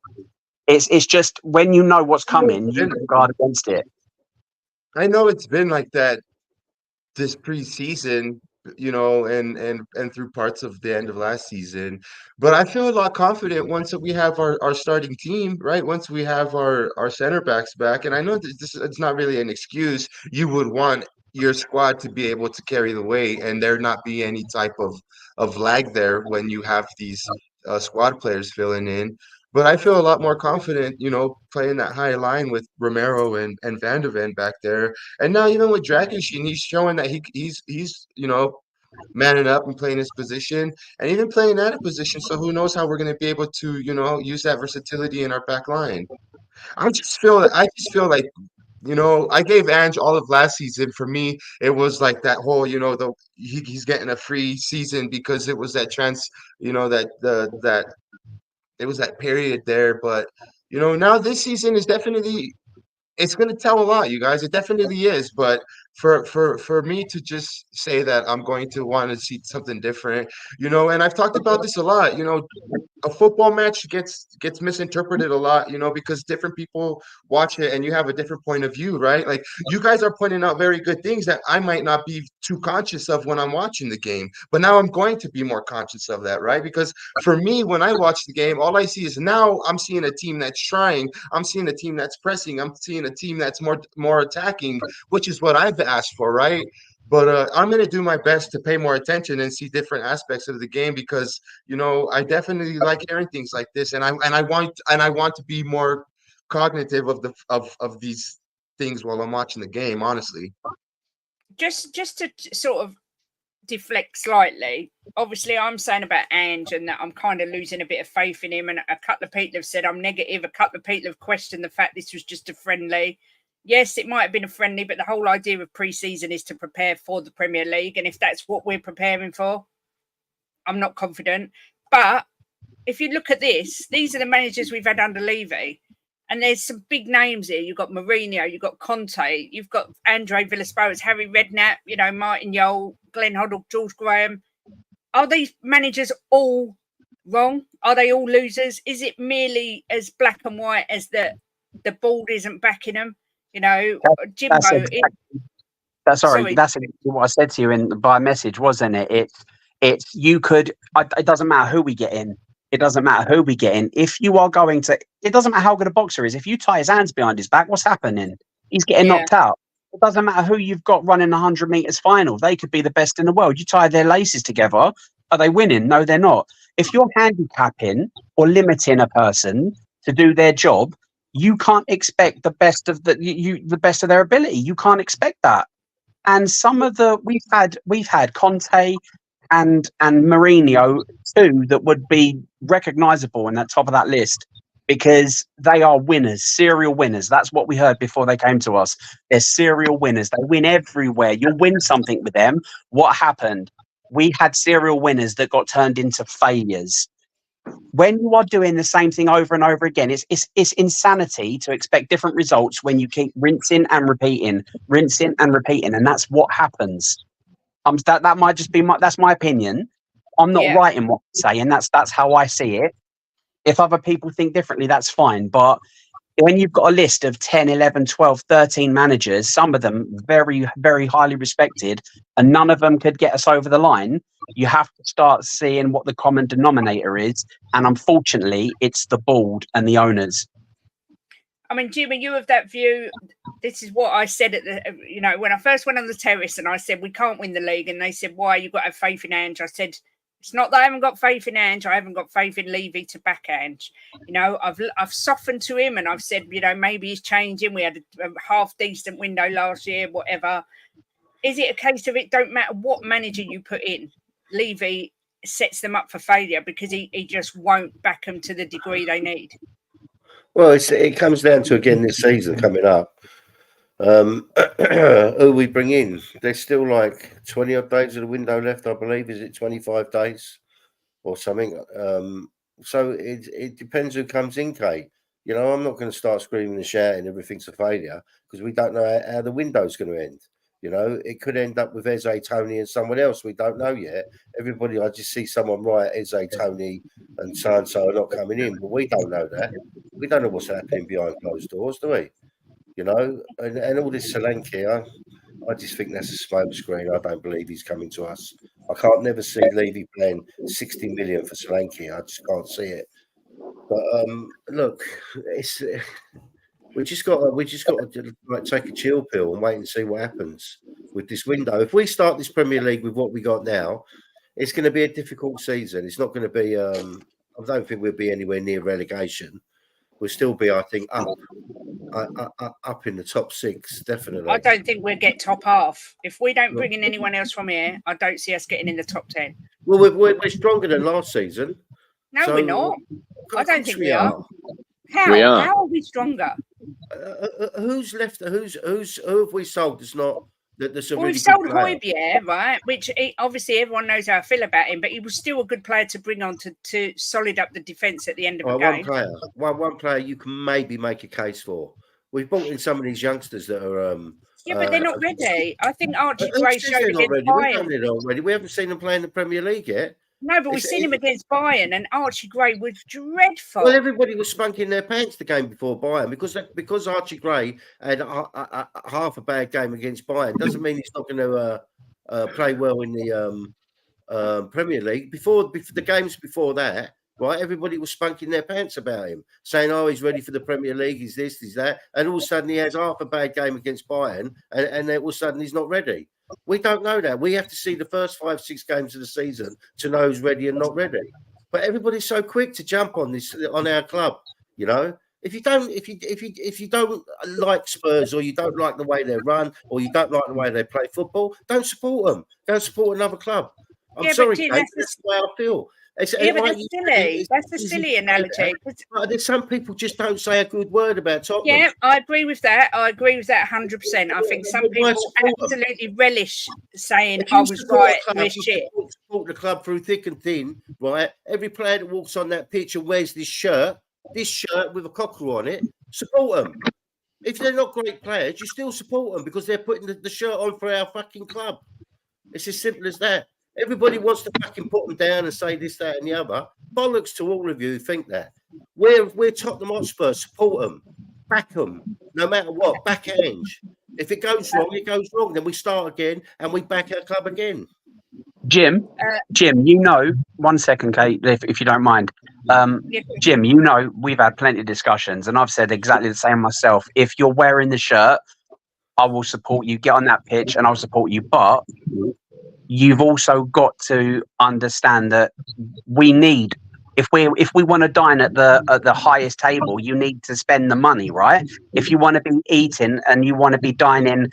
It's just when you know what's coming, you can guard against it. I know it's been like that this preseason, you know, and through parts of the end of last season. But I feel a lot confident once that we have our starting team, right? Once we have our center backs back. And I know that this it's not really an excuse. You would want your squad to be able to carry the weight and there not be any type of lag there when you have these squad players filling in. But I feel a lot more confident, you know, playing that high line with Romero and Van de Ven back there. And now even with Dragonstein, he's showing that he's you know, manning up and playing his position and even playing out of position. So who knows how we're going to be able to, you know, use that versatility in our back line. I just feel like, you know, I gave Ange all of last season. For me, it was like that whole, you know, he's getting a free season because it was that you know, that it was that period there. But you know, now this season is definitely it's going to tell a lot, you guys. It definitely is. But for me to just say that I'm going to want to see something different, you know, and I've talked about this a lot, you know, a football match gets misinterpreted a lot, you know, because different people watch it and you have a different point of view, right? Like you guys are pointing out very good things that I might not be too conscious of when I'm watching the game, but now I'm going to be more conscious of that, right? Because for me, when I watch the game, all I see is now I'm seeing a team that's trying, I'm seeing a team that's pressing, I'm seeing a team that's more attacking, which is what I've asked for, right? But I'm going to do my best to pay more attention and see different aspects of the game because, you know, I definitely like hearing things like this, and I want to be more cognitive of these things while I'm watching the game. Honestly, just to sort of deflect slightly. Obviously, I'm saying about Ange and that I'm kind of losing a bit of faith in him. And a couple of people have said I'm negative. A couple of people have questioned the fact this was just a friendly. Yes, it might have been a friendly, but the whole idea of pre-season is to prepare for the Premier League. And if that's what we're preparing for, I'm not confident. But if you look at this, these are the managers we've had under Levy. And there's some big names here. You've got Mourinho, you've got Conte, you've got Andre Villas-Boas, Harry Redknapp, you know, Martin Jol, Glenn Hoddle, George Graham. Are these managers all wrong? Are they all losers? Is it merely as black and white as the board isn't backing them? You know, Jimbo. That's exactly what I said to you by message, wasn't it? It's you could. It doesn't matter who we get in. It doesn't matter who we get in. If you are going to, it doesn't matter how good a boxer is. If you tie his hands behind his back, what's happening? He's getting knocked out. It doesn't matter who you've got running 100 meters final. They could be the best in the world. You tie their laces together. Are they winning? No, they're not. If you're handicapping or limiting a person to do their job, you can't expect the best of the best of their ability. You can't expect that. And some of the we've had Conte and Mourinho too that would be recognisable in that top of that list because they are winners, serial winners. That's what we heard before they came to us. They're serial winners. They win everywhere. You'll win something with them. What happened? We had serial winners that got turned into failures. When you are doing the same thing over and over again, it's insanity to expect different results when you keep rinsing and repeating, and that's what happens. That might just be that's my opinion. I'm not right in what I'm saying. That's how I see it. If other people think differently, that's fine. But when you've got a list of 10, 11, 12, 13 managers, some of them very, very highly respected, and none of them could get us over the line, you have to start seeing what the common denominator is. And unfortunately, it's the board and the owners. I mean, Jimmy, you have that view. This is what I said when I first went on the terrace and I said, we can't win the league. And they said, why? You've got to have faith in Ange. I said, it's not that I haven't got faith in Ange. I haven't got faith in Levy to back Ange. You know, I've softened to him and I've said, you know, maybe he's changing. We had a half decent window last year, whatever. Is it a case of it don't matter what manager you put in, Levy sets them up for failure because he just won't back them to the degree they need? Well, it comes down to, again, this season coming up, who we bring in. There's still like 20 odd days of the window left, I believe. Is it 25 days or something? So it depends who comes in, Kate. You know, I'm not going to start screaming and shouting everything's a failure because we don't know how the window's going to end. You know, it could end up with Eze, Tony, and someone else. We don't know yet. Everybody, I just see someone write Eze, Tony, and so are not coming in, but we don't know that. We don't know what's happening behind closed doors, do we? You know, and all this Solanke, I just think that's a smoke screen. I don't believe he's coming to us. I can't never see Levy paying 60 million for Solanke. I just can't see it. But look, it's we just got to like take a chill pill and wait and see what happens with this window. If we start this Premier League with what we got now, it's going to be a difficult season. It's not going to be. I don't think we'll be anywhere near relegation. We'll still be, I think, up in the top 6, definitely. I don't think we'll get top half. If we don't bring in anyone else from here, I don't see us getting in the top 10. Well, we're stronger than last season. No, So, we're not. I don't think we are. How? We are. How are we stronger? Who's left? Who have we sold? That's not that's a Well, really we've sold good player. Højbjerg, right? Which obviously everyone knows how I feel about him, but he was still a good player to bring on to solid up the defence at the end of the game. One player you can maybe make a case for. We've brought in some of these youngsters that are. Yeah, but they're not ready. I think Archie Who Gray says showed they're not against ready? We've Bayern. done it already. We haven't seen them play in the Premier League yet. No, but we've seen him against Bayern, and Archie Gray was dreadful. Well, everybody was spunking their pants the game before Bayern because Archie Gray had half a bad game against Bayern doesn't mean he's not going to play well in the Premier League. Before the games before that, right? Everybody was spunking their pants about him, saying, "Oh, he's ready for the Premier League. He's this, he's that," and all of a sudden he has half a bad game against Bayern, and then all of a sudden he's not ready. We don't know that. We have to see the first 5-6 games of the season to know who's ready and not ready. But everybody's so quick to jump on our club. You know, if you don't like Spurs, or you don't like the way they run, or you don't like the way they play football, don't support them. Go support another club. I'm sorry, Kate, that's the way I feel. That's silly. That's a silly analogy. But there's some people just don't say a good word about Tottenham. Yeah, I agree with that. 100%. I think some people absolutely relish saying I was right, we're shit. Support the club through thick and thin, right? Every player that walks on that pitch and wears this shirt with a cockerel on it, support them. If they're not great players, you still support them because they're putting the shirt on for our fucking club. It's as simple as that. Everybody wants to fucking put them down and say this, that, and the other. Bollocks to all of you who think that. We're Tottenham Hotspur. Support them, back them, no matter what. Back Ange. If it goes wrong, it goes wrong. Then we start again and we back our club again. Jim, you know, 1 second, Kate, if you don't mind. Jim, you know, we've had plenty of discussions, and I've said exactly the same myself. If you're wearing the shirt, I will support you. Get on that pitch, and I'll support you. But you've also got to understand that we need, if we want to dine at the highest table, you need to spend the money, right? If you want to be eating and you want to be dining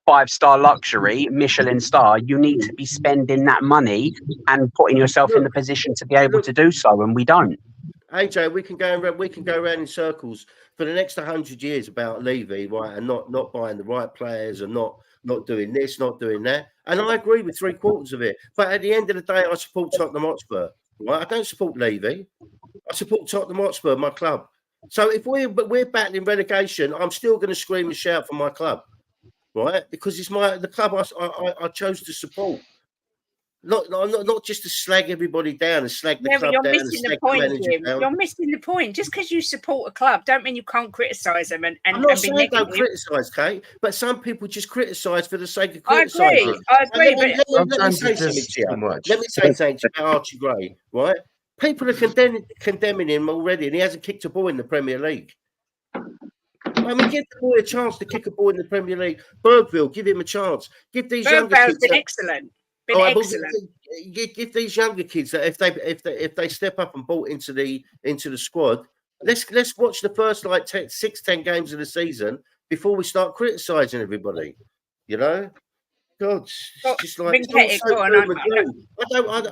5-star luxury, Michelin star, you need to be spending that money and putting yourself in the position to be able to do so, and we don't. AJ, we can go around in circles for the next 100 years about Levy, right, and not buying the right players and not doing this, not doing that. And I agree with 3/4 of it. But at the end of the day, I support Tottenham Hotspur. Right? I don't support Levy. I support Tottenham Hotspur, my club. So if we're battling relegation, I'm still going to scream and shout for my club, right? Because it's the club I chose to support. Not just to slag everybody down and slag the club you're down. Missing the point, Jim. You're missing the point. Just because you support a club, don't mean you can't criticise them and I'm not be saying negative. don't criticise, Kate, but some people just criticise for the sake of criticising. I agree. Let me say something to you. Let me say something about Archie Gray, right? People are condemning him already, and he hasn't kicked a ball in the Premier League. I mean, give the boy a chance to kick a ball in the Premier League. Bergville, give him a chance. Give these younger kids. Been excellent. Excellent. Give these younger kids that if they step up and bought into the squad, let's watch the first 6-10 games of the season before we start criticising everybody. You know, God, it's just like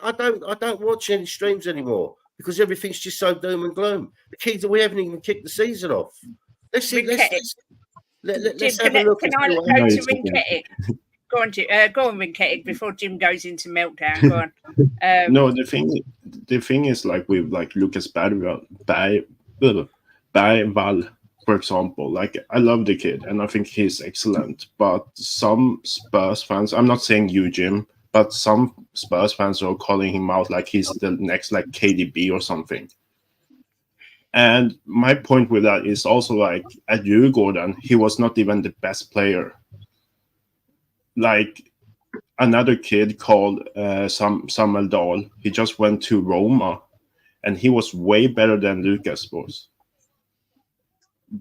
I don't watch any streams anymore because everything's just so doom and gloom. The kids we haven't even kicked the season off. Let's see. Let's have a look. Can I go to Rinketic? Go on, Rinketic, before Jim goes into meltdown. Go on. No, the thing is, like with Lucas Bergvall, for example, like I love the kid and I think he's excellent, but some Spurs fans, I'm not saying you, Jim, but some Spurs fans are calling him out like he's the next like KDB or something. And my point with that is also like at Djurgården, he was not even the best player. Like another kid called Samuel Dahl, he just went to Roma and he was way better than Lucas was.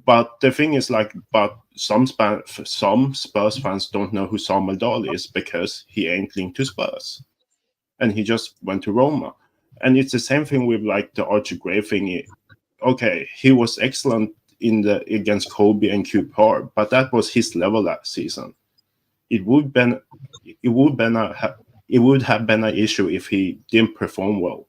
But the thing is like, but some Spurs fans don't know who Samuel Dahl is because he ain't linked to Spurs. And he just went to Roma. And it's the same thing with like the Archie Gray thing. Okay, he was excellent against Kobe and Cooper, but that was his level last season. It would have been an issue if he didn't perform well.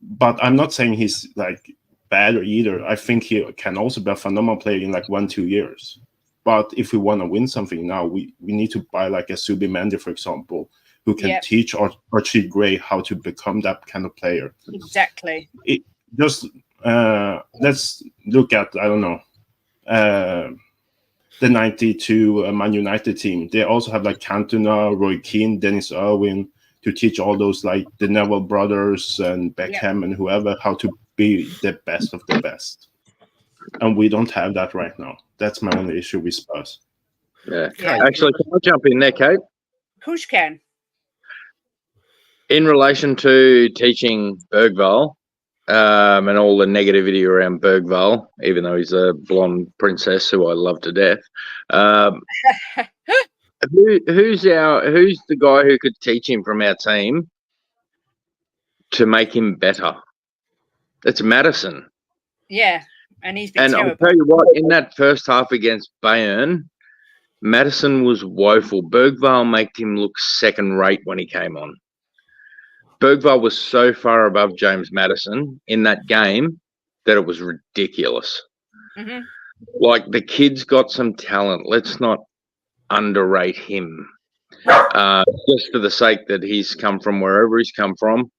But I'm not saying he's like bad either. I think he can also be a phenomenal player in like 1-2 years. But if we want to win something now, we need to buy like a Subimendi, for example, who can teach Archie Gray how to become that kind of player. Exactly. Let's look at, I don't know, the 92 Man United team. They also have like Cantona, Roy Keane, Dennis Irwin to teach all those like the Neville brothers and Beckham and whoever how to be the best of the best. And we don't have that right now. That's my only issue with Spurs. Yeah. Actually, can I jump in there, Kate? Of course you can. In relation to teaching Bergvall and all the negativity around Bergvall, even though he's a blonde princess who I love to death, who's the guy who could teach him from our team to make him better? It's Madison. Yeah, and he's been And terrible. I'll tell you what, in that first half against Bayern, Madison was woeful. Bergvall made him look second-rate when he came on. Bergvall was so far above James Madison in that game that it was ridiculous. Mm-hmm. Like, the kid's got some talent. Let's not underrate him. Just for the sake that he's come from wherever he's come from,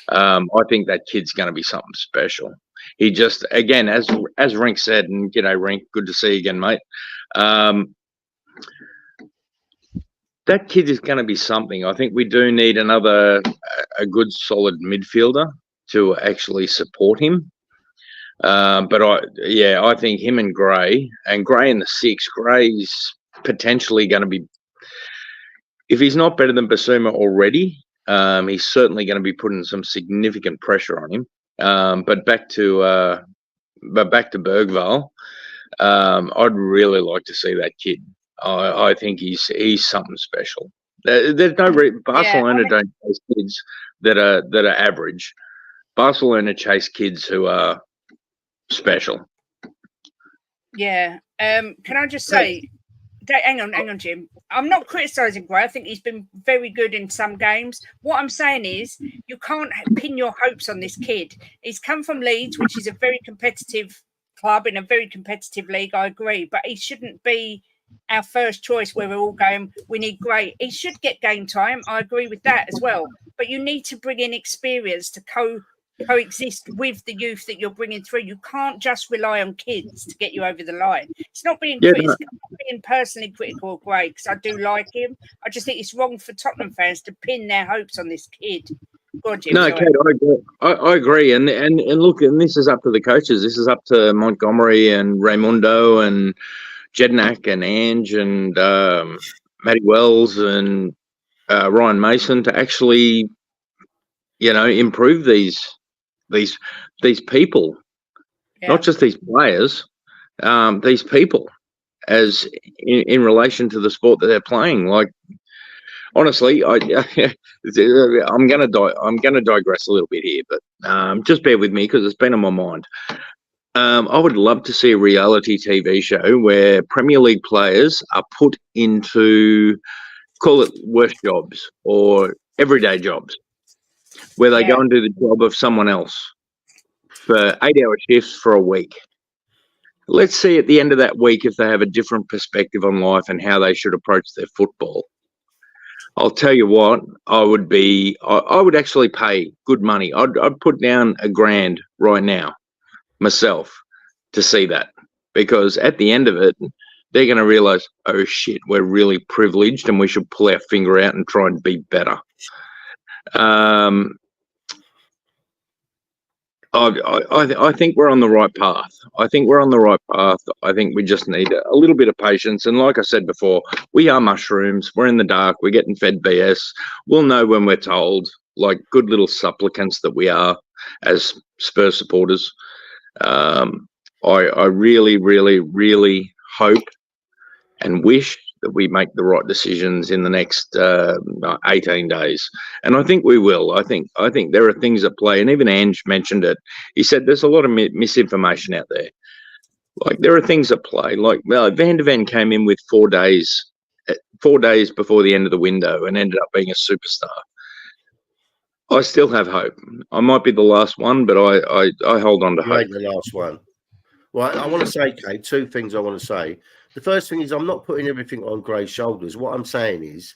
I think that kid's going to be something special. He just, again, as Rink said, and Rink, good to see you again, mate. That kid is going to be something. I think we do need a good solid midfielder to actually support him. But I think him and Gray in the 6, Gray's potentially going to be, if he's not better than Basuma already, he's certainly going to be putting some significant pressure on him. But back to Bergvall, I'd really like to see that kid. I think he's something special. There's no Barcelona don't chase kids that are average. Barcelona chase kids who are special. Yeah. Can I just say, hang on, Jim. I'm not criticising Gray. I think he's been very good in some games. What I'm saying is you can't pin your hopes on this kid. He's come from Leeds, which is a very competitive club in a very competitive league. I agree. But he shouldn't be our first choice where we're all going, we need Gray. He should get game time. I agree with that as well. But you need to bring in experience to coexist with the youth that you're bringing through. You can't just rely on kids to get you over the line. It's not being being personally critical of Gray, because I do like him. I just think it's wrong for Tottenham fans to pin their hopes on this kid. Go on, Jim, no, Kate, I agree. And look, and this is up to the coaches. This is up to Montgomery and Raimundo and Jednak and Ange and Matty Wells and Ryan Mason to actually, improve these people, not just these players, these people, as in relation to the sport that they're playing. Like, honestly, I'm going to digress a little bit here, but just bear with me because it's been on my mind. I would love to see a reality TV show where Premier League players are put into, call it worse jobs or everyday jobs, where they go and do the job of someone else for 8-hour shifts for a week. Let's see at the end of that week if they have a different perspective on life and how they should approach their football. I'll tell you what, I would actually pay good money. I'd put down $1,000 right now myself to see that, because at the end of it, they're going to realise, oh shit, we're really privileged and we should pull our finger out and try and be better. I think we're on the right path. I think we just need a little bit of patience. And like I said before, we are mushrooms. We're in the dark. We're getting fed BS. We'll know when we're told, like good little supplicants that we are as Spurs supporters. I really, really, really hope and wish that we make the right decisions in the next 18 days. And I think we will. I think there are things at play. And even Ange mentioned it. He said there's a lot of misinformation out there. Like, there are things at play. Like, well, Van de Ven came in with 4 days before the end of the window and ended up being a superstar. I still have hope. I might be the last one, but I hold on to hope. You ain't the last one. Well, I want to say, Kate, 2 things I want to say. The first thing is I'm not putting everything on Gray's shoulders. What I'm saying is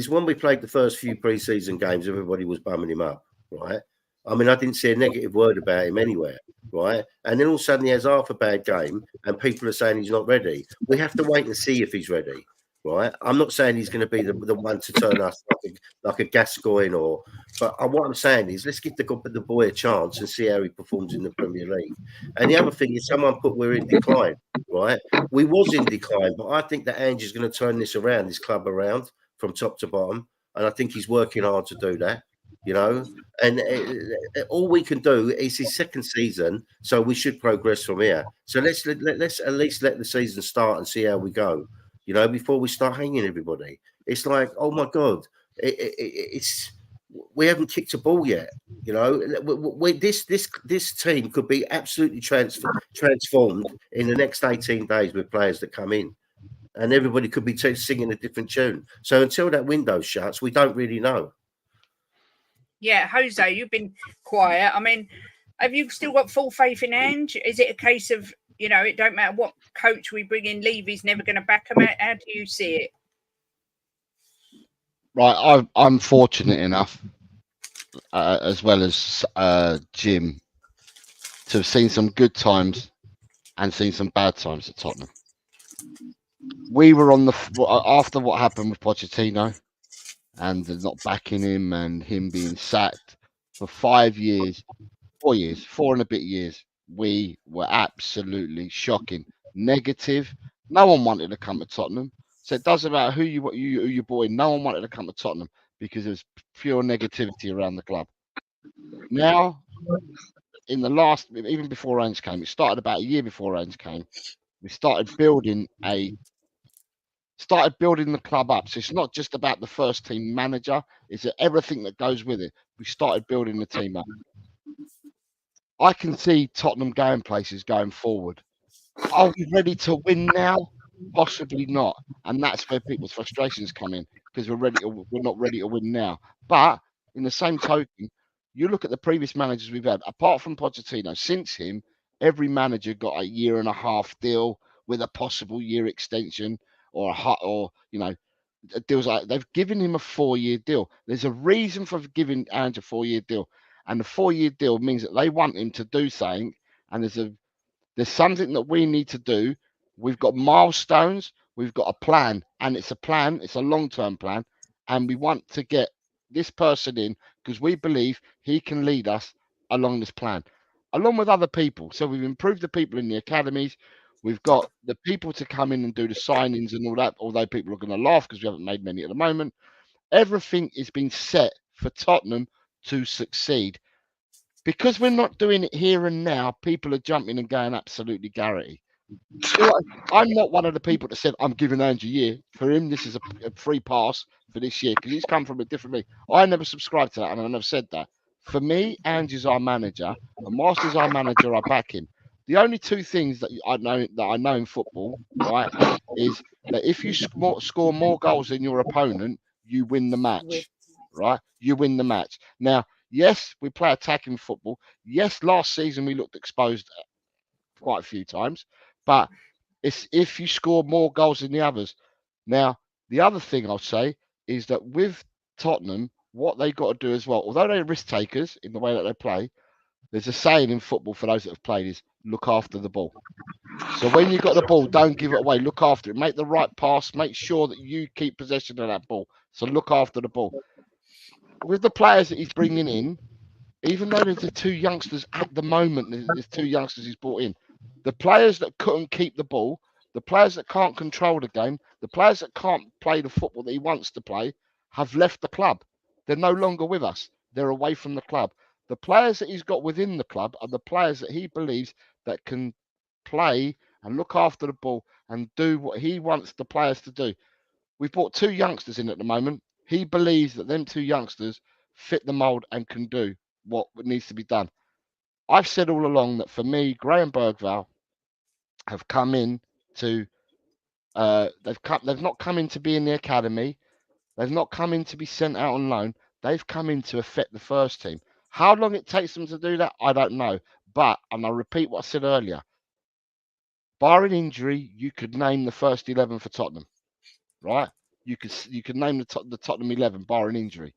when we played the first few pre-season games, everybody was bumming him up, right? I mean, I didn't see a negative word about him anywhere, right? And then all of a sudden he has half a bad game and people are saying he's not ready. We have to wait and see if he's ready, right? I'm not saying he's going to be the one to turn us like a Gascoigne but what I'm saying is let's give the boy a chance and see how he performs in the Premier League. And the other thing is someone put we're in decline, right? We was in decline, but I think that Ange is going to turn this club around from top to bottom. And I think he's working hard to do that, you know. And all we can do is his second season, so we should progress from here. So let's at least let the season start and see how we go, you know, before we start hanging everybody. It's like, oh my God, we haven't kicked a ball yet, you know. This team could be absolutely transformed in the next 18 days with players that come in, and everybody could be singing a different tune. So until that window shuts, we don't really know. Yeah, Jose, you've been quiet. I mean, have you still got full faith in Ange? Is it a case of, you know, it don't matter what coach we bring in, Levy's never going to back him out? How do you see it? Right, I'm fortunate enough, as well as Jim, to have seen some good times and seen some bad times at Tottenham. We were on after what happened with Pochettino and not backing him and him being sacked for 4 and a bit years. We were absolutely shocking, negative. No one wanted to come to Tottenham. So it doesn't matter who you bought in. No one wanted to come to Tottenham because there's pure negativity around the club. Now, in the last, even before Ange came, it started about a year before Ange came. We started building the club up. So it's not just about the first team manager; it's everything that goes with it. We started building the team up. I can see Tottenham going places going forward. Are we ready to win now? Possibly not, and that's where people's frustrations come in because we're not ready to win now. But in the same token, you look at the previous managers we've had, apart from Pochettino. Since him, every manager got a 1.5 year deal with a possible year extension, or deals like they've given him a 4-year deal. There's a reason for giving Ange a 4-year deal, and the 4-year deal means that they want him to do something, and there's something that we need to do. We've got milestones, we've got a plan, and it's a long-term plan, and we want to get this person in because we believe he can lead us along this plan, along with other people. So we've improved the people in the academies. We've got the people to come in and do the signings and all that, although people are going to laugh because we haven't made many at the moment. Everything is being set for Tottenham to succeed. Because we're not doing it here and now, people are jumping and going absolutely Garrity. I'm not one of the people that said I'm giving Ange a year. For him, this is a free pass for this year because he's come from a different league. I never subscribed to that, and I never said that. For me, Ange is our manager, and whilst he's our manager, I back him. The only 2 things that I know in football, right, is that if you score more goals than your opponent, you win the match, right? You win the match. Now, yes, we play attacking football. Yes, last season we looked exposed quite a few times, but it's if you score more goals than the others. Now, the other thing I'll say is that with Tottenham, what they got to do as well, although they're risk takers in the way that they play, there's a saying in football for those that have played is look after the ball. So when you got the ball, don't give it away. Look after it. Make the right pass. Make sure that you keep possession of that ball. So look after the ball. With the players that he's bringing in, even though there's the two youngsters at the moment, there's two youngsters he's brought in. The players that couldn't keep the ball, the players that can't control the game, the players that can't play the football that he wants to play have left the club. They're no longer with us. They're away from the club. The players that he's got within the club are the players that he believes that can play and look after the ball and do what he wants the players to do. We've brought two youngsters in at the moment. He believes that them two youngsters fit the mould and can do what needs to be done. I've said all along that for me, Graham Bergvall have come in to they've not come in to be in the academy. They've not come in to be sent out on loan. They've come in to affect the first team. How long it takes them to do that, I don't know. But, and I'll repeat what I said earlier, barring injury, you could name the first 11 for Tottenham, right? You could name the Tottenham 11 barring injury.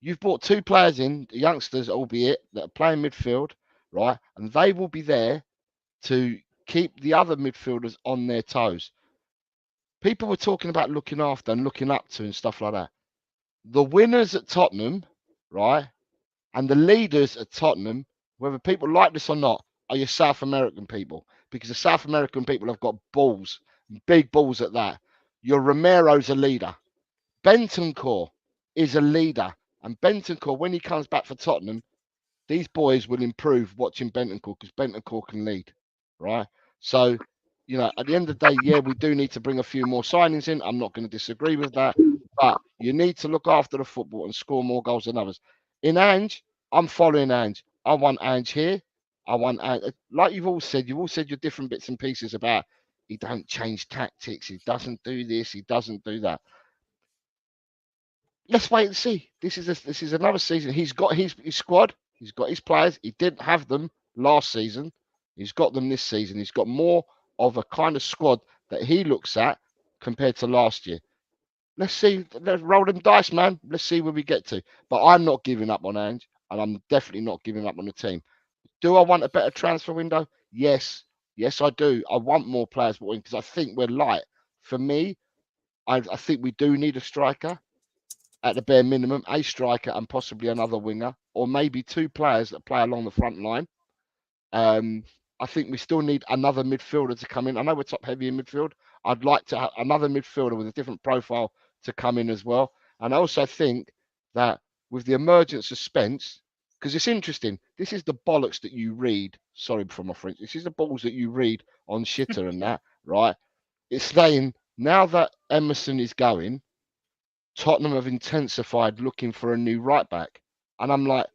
You've brought two players in, youngsters, albeit, that are playing midfield, right? And they will be there to keep the other midfielders on their toes. People were talking about looking after and looking up to and stuff like that. The winners at Tottenham, right, and the leaders at Tottenham, whether people like this or not, are your South American people, because the South American people have got balls, big balls at that. Your Romero's a leader. Bentancur is a leader. And Bentancur, when he comes back for Tottenham, these boys will improve watching Bentancur because Bentancur can lead, right? So, you know, at the end of the day, yeah, we do need to bring a few more signings in. I'm not going to disagree with that. But you need to look after the football and score more goals than others. In Ange, I'm following Ange. I want Ange here. I want Ange. Like you've all said your different bits and pieces about he don't change tactics. He doesn't do this. He doesn't do that. Let's wait and see. This is another season. He's got his squad. He's got his players. He didn't have them last season. He's got them this season. He's got more of a kind of squad that he looks at compared to last year. Let's see. Let's roll them dice, man. Let's see where we get to. But I'm not giving up on Ange, and I'm definitely not giving up on the team. Do I want a better transfer window? Yes. Yes, I do. I want more players because I think we're light. For me, I think we do need a striker. At the bare minimum, a striker and possibly another winger, or maybe two players that play along the front line. I think we still need another midfielder to come in. I know we're top heavy in midfield. I'd like to have another midfielder with a different profile to come in as well. And I also think that with the emergence of Spence, because it's interesting, this is the bollocks that you read. Sorry for my French. This is the balls that you read on Shitter and that, right? It's saying now that Emerson is going, Tottenham have intensified looking for a new right back. And I'm like,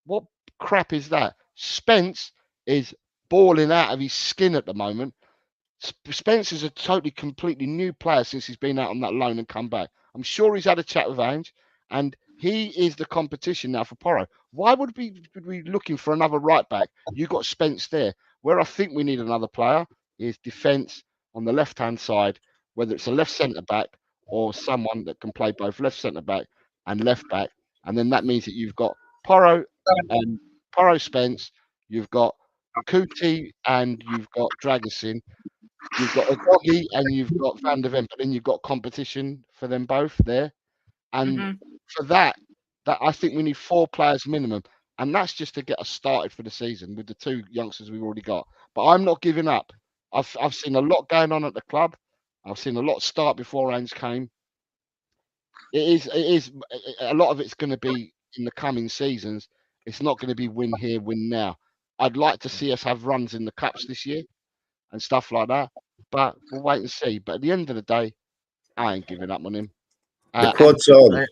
what crap is that? Spence is balling out of his skin at the moment. Spence is a totally, completely new player since he's been out on that loan and come back. I'm sure he's had a chat with Ange, and he is the competition now for Porro. Why would we be looking for another right back? You got Spence there. Where I think we need another player is defence on the left-hand side, whether it's a left centre back or someone that can play both left centre back and left back, and then that means that you've got Porro and Porro Spence, you've got Kuti and you've got Dragusin, you've got Ogogi and you've got Van der Ven, but then you've got competition for them both there. And for that I think we need 4 players minimum, and that's just to get us started for the season with the 2 youngsters we've already got. But I'm not giving up. I've seen a lot going on at the club. I've seen a lot start before Ange came. It is a lot of it's going to be in the coming seasons. It's not going to be win here, win now. I'd like to see us have runs in the cups this year and stuff like that, but we'll wait and see. But at the end of the day, I ain't giving up on him. The quad's on.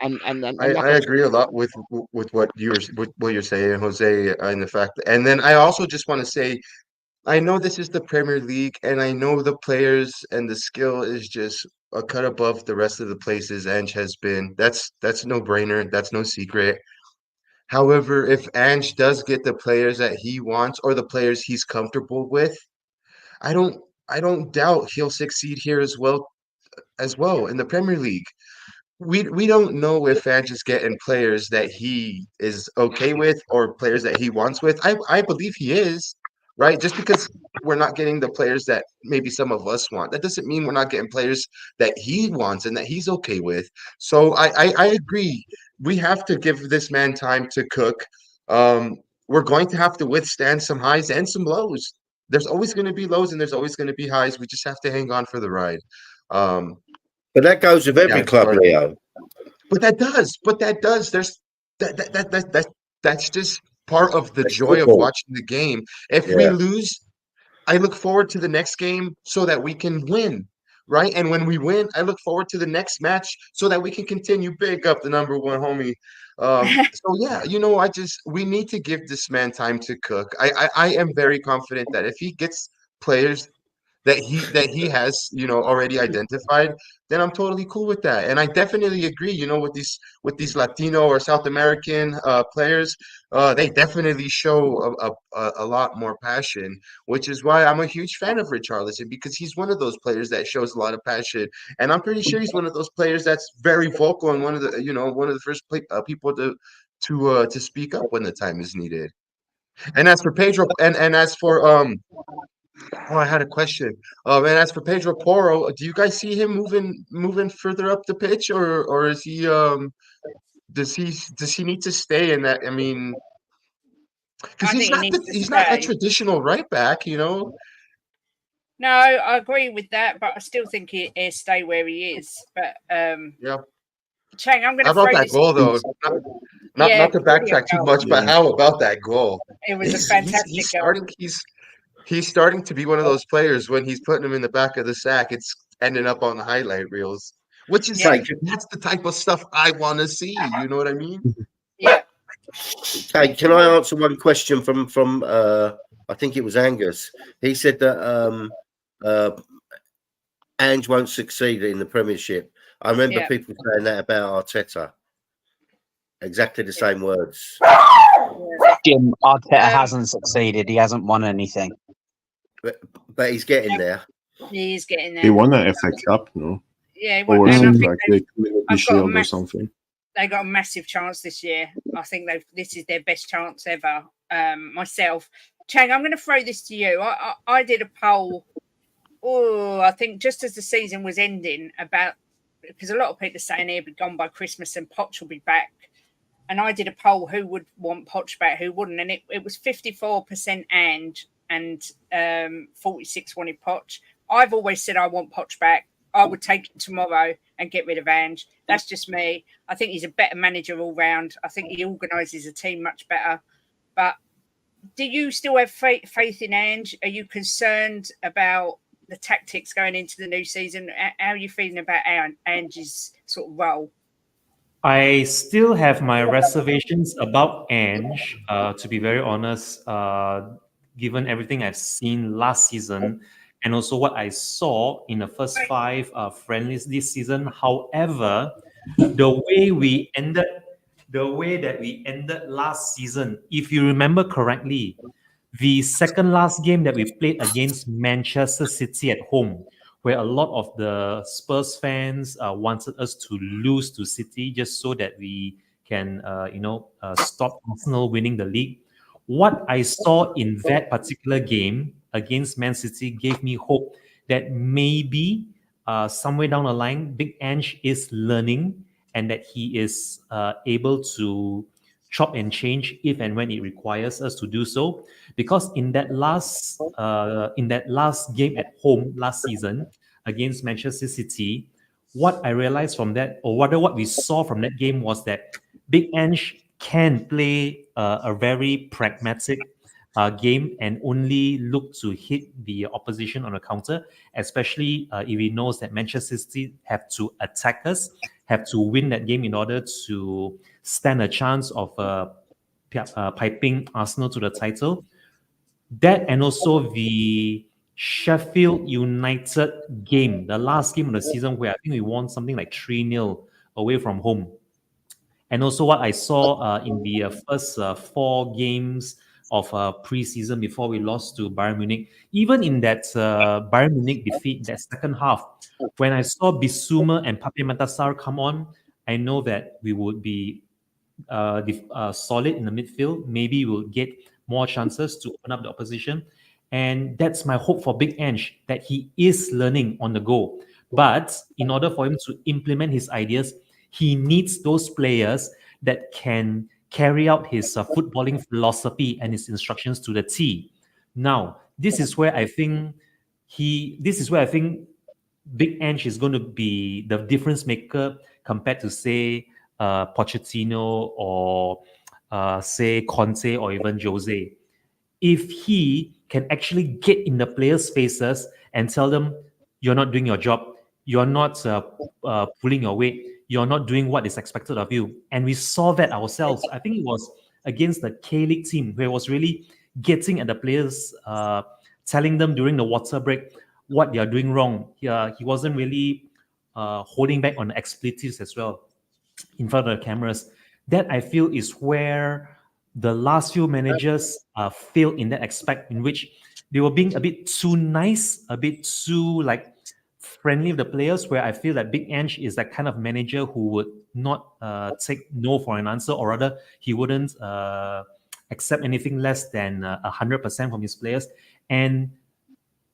I agree a lot with what you're saying, Jose, and the fact. And then I also just want to say, I know this is the Premier League, and I know the players and the skill is just a cut above the rest of the places Ange has been. That's no brainer. That's no secret. However, if Ange does get the players that he wants or the players he's comfortable with, I don't doubt he'll succeed here as well in the Premier League. We don't know if Ange is getting players that he is okay with or players that he wants with. I believe he is. right? Just because we're not getting the players that maybe some of us want, that doesn't mean we're not getting players that he wants and that he's okay with. So I agree. We have to give this man time to cook. We're going to have to withstand some highs and some lows. There's always going to be lows and there's always going to be highs. We just have to hang on for the ride. But that goes with every club, Leo. But that does. There's that's just part of the joy of watching the game. If we lose, I look forward to the next game so that we can win, right? And when we win, I look forward to the next match so that we can continue big up the number one homie. So yeah, we need to give this man time to cook. I am very confident that if he gets players that he has already identified, then I'm totally cool with that. And I definitely agree, with these Latino or South American players, they definitely show a lot more passion, which is why I'm a huge fan of Richarlison, because he's one of those players that shows a lot of passion, and I'm pretty sure he's one of those players that's very vocal and one of the first people to speak up when the time is needed. And as for Pedro, and as for Oh, I had a question. And as for Pedro Porro, do you guys see him moving further up the pitch, or is he does he need to stay in that? I mean, because he's not a traditional right back, No, I agree with that, but I still think he'll stay where he is. But yeah. Chang, I'm going to throw that goal though. Not to backtrack too much, but how about that goal? It was a fantastic goal. He's starting to be one of those players when he's putting him in the back of the sack, it's ending up on the highlight reels, which is that's the type of stuff I want to see. You know what I mean? Yeah. Hey, can I answer one question from I think it was Angus? He said that Ange won't succeed in the Premiership. I remember people saying that about Arteta. Exactly the same words. Jim, Arteta hasn't succeeded. He hasn't won anything. But he's getting there. He is getting there. He won an FA Cup, no? Yeah, he or won. something like the Shield or something. They got a massive chance this year. I think this is their best chance ever. Myself, Chang, I'm going to throw this to you. I did a poll. I think just as the season was ending, because a lot of people are saying he'll be gone by Christmas and Poch will be back. And I did a poll who would want Poch back, who wouldn't, and it was 54% Ange and 46 wanted Poch. I've always said I want Poch back. I would take him tomorrow and get rid of Ange. That's just me. I think he's a better manager all round. I think he organises a team much better. But do you still have faith in Ange? Are you concerned about the tactics going into the new season? How are you feeling about Ange's sort of role? I still have my reservations about Ange, to be very honest, given everything I've seen last season and also what I saw in the first 5 friendlies this season. However, the way that we ended last season, if you remember correctly, the second last game that we played against Manchester City at home, where a lot of the Spurs fans wanted us to lose to City just so that we can, stop Arsenal winning the league. What I saw in that particular game against Man City gave me hope that maybe somewhere down the line, Big Ange is learning and that he is able to chop and change if and when it requires us to do so. Because in that last game at home last season against Manchester City, what I realized from that, or rather what we saw from that game, was that Big Ange can play a very pragmatic game and only look to hit the opposition on a counter, especially if he knows that Manchester City have to attack us, have to win that game in order to stand a chance of piping Arsenal to the title. That, and also the Sheffield United game, the last game of the season, where I think we won something like 3-0 away from home. And also what I saw in the first 4 games of pre-season before we lost to Bayern Munich. Even in that Bayern Munich defeat, that second half, when I saw Bissouma and Pape Matar come on, I know that we would be solid in the midfield. Maybe we'll get more chances to open up the opposition. And that's my hope for Big Ange, that he is learning on the go. But in order for him to implement his ideas, he needs those players that can carry out his footballing philosophy and his instructions to the T. Now, this is where I think Big Ange is going to be the difference maker compared to, say, Pochettino or say Conte or even Jose. If he can actually get in the players' faces and tell them, you're not doing your job, you're not pulling your weight, you're not doing what is expected of you. And we saw that ourselves. I think it was against the K-League team where it was really getting at the players, telling them during the water break what they are doing wrong. He wasn't really holding back on expletives as well in front of the cameras. That I feel is where the last few managers failed in that aspect, in which they were being a bit too nice, a bit too friendly with the players, where I feel that Big Ange is that kind of manager who would not take no for an answer, or rather he wouldn't accept anything less than 100% from his players. And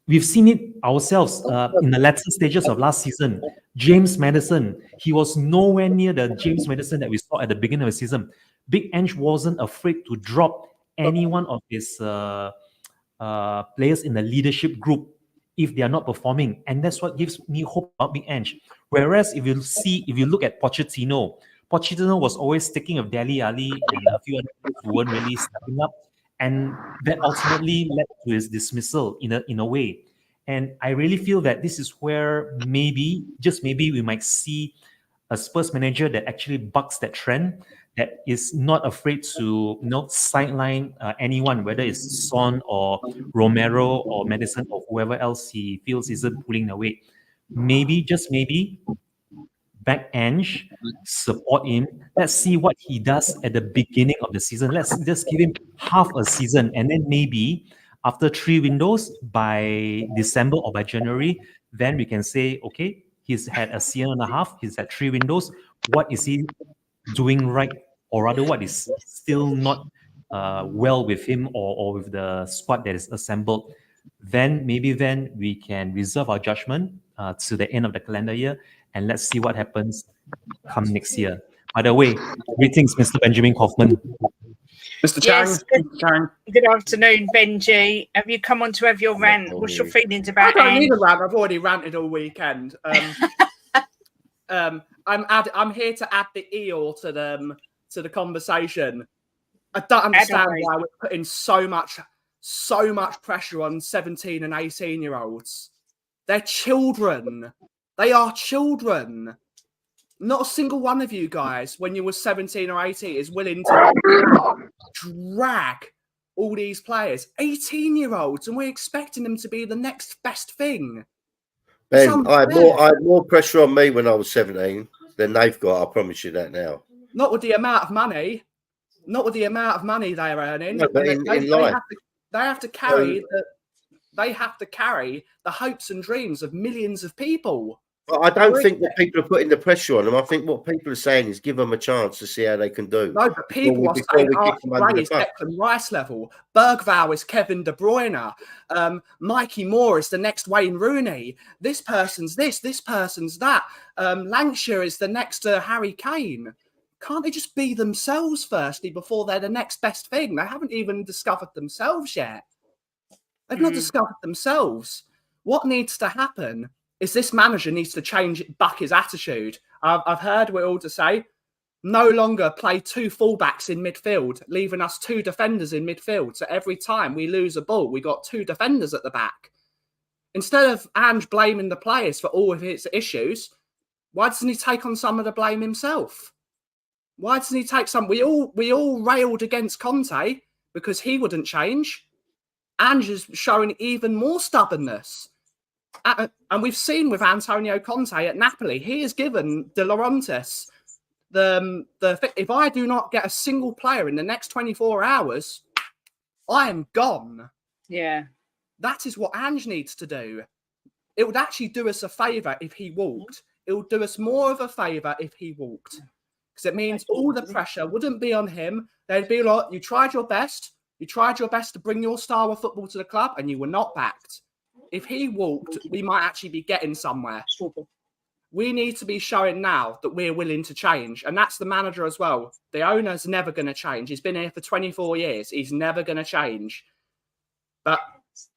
we've seen it ourselves in the latter stages of last season. James Maddison, he was nowhere near the James Maddison that we saw at the beginning of the season. Big Ange wasn't afraid to drop any one of his players in the leadership group if they are not performing. And that's what gives me hope about Big Ange. Whereas if you look at Pochettino was always sticking with Dele Alli and a few others who weren't really stepping up. And that ultimately led to his dismissal in a way. And I really feel that this is where maybe, just maybe, we might see a Spurs manager that actually bucks that trend, that is not afraid to sideline anyone, whether it's Son or Romero or Maddison or whoever else he feels isn't pulling the weight. Maybe, just maybe, back Ange, support him. Let's see what he does at the beginning of the season. Let's just give him half a season, and then maybe after 3 windows, by December or by January, then we can say, okay, he's had a season and a half, he's had 3 windows. What is he doing right, or rather what is still not well with him or with the squad that is assembled? Then maybe we can reserve our judgment to the end of the calendar year, and let's see what happens come next year. By the way, greetings, Mr. Benjamin Kaufman. Mr. Yes, Chang. good afternoon, Benji. Have you come on to have your rant? What's your feelings about I don't need Ange? a rant. I've already ranted all weekend. I'm here to add the eel to the conversation. I don't understand why we're putting so much pressure on 17 and 18-year-olds. They're children. They are children. Not a single one of you guys, when you were 17 or 18, is willing to drag all these players. 18-year-olds, and we're expecting them to be the next best thing. Ben, I had more pressure on me when I was 17 than they've got. I promise you that now. Not with the amount of money. Not with the amount of money they're earning. No, but in life. They have to carry the hopes and dreams of millions of people. Well, I don't think that people are putting the pressure on them. I think what people are saying is give them a chance to see how they can do. No, but people are saying Ray is Declan Rice level. Bergvall is Kevin De Bruyne. Mikey Moore is the next Wayne Rooney. This person's this person's that. Lancashire is the next Harry Kane. Can't they just be themselves firstly before they're the next best thing? They haven't even discovered themselves yet. They've not discovered themselves. What needs to happen is this manager needs to change back his attitude. I've heard we're all to say, no longer play 2 fullbacks in midfield, leaving us 2 defenders in midfield. So every time we lose a ball, we got 2 defenders at the back. Instead of Ange blaming the players for all of his issues, why doesn't he take on some of the blame himself? Why doesn't he take some? We all railed against Conte because he wouldn't change. Ange is showing even more stubbornness. And we've seen with Antonio Conte at Napoli, he has given De Laurentiis the if I do not get a single player in the next 24 hours, I am gone. Yeah. That is what Ange needs to do. It would actually do us a favour if he walked. It would do us more of a favour if he walked. Because it means all the pressure wouldn't be on him. They'd be like, you tried your best. You tried your best to bring your style of football to the club, and you were not backed. If he walked, we might actually be getting somewhere. We need to be showing now that we're willing to change. And that's the manager as well. The owner's never going to change. He's been here for 24 years. He's never going to change. But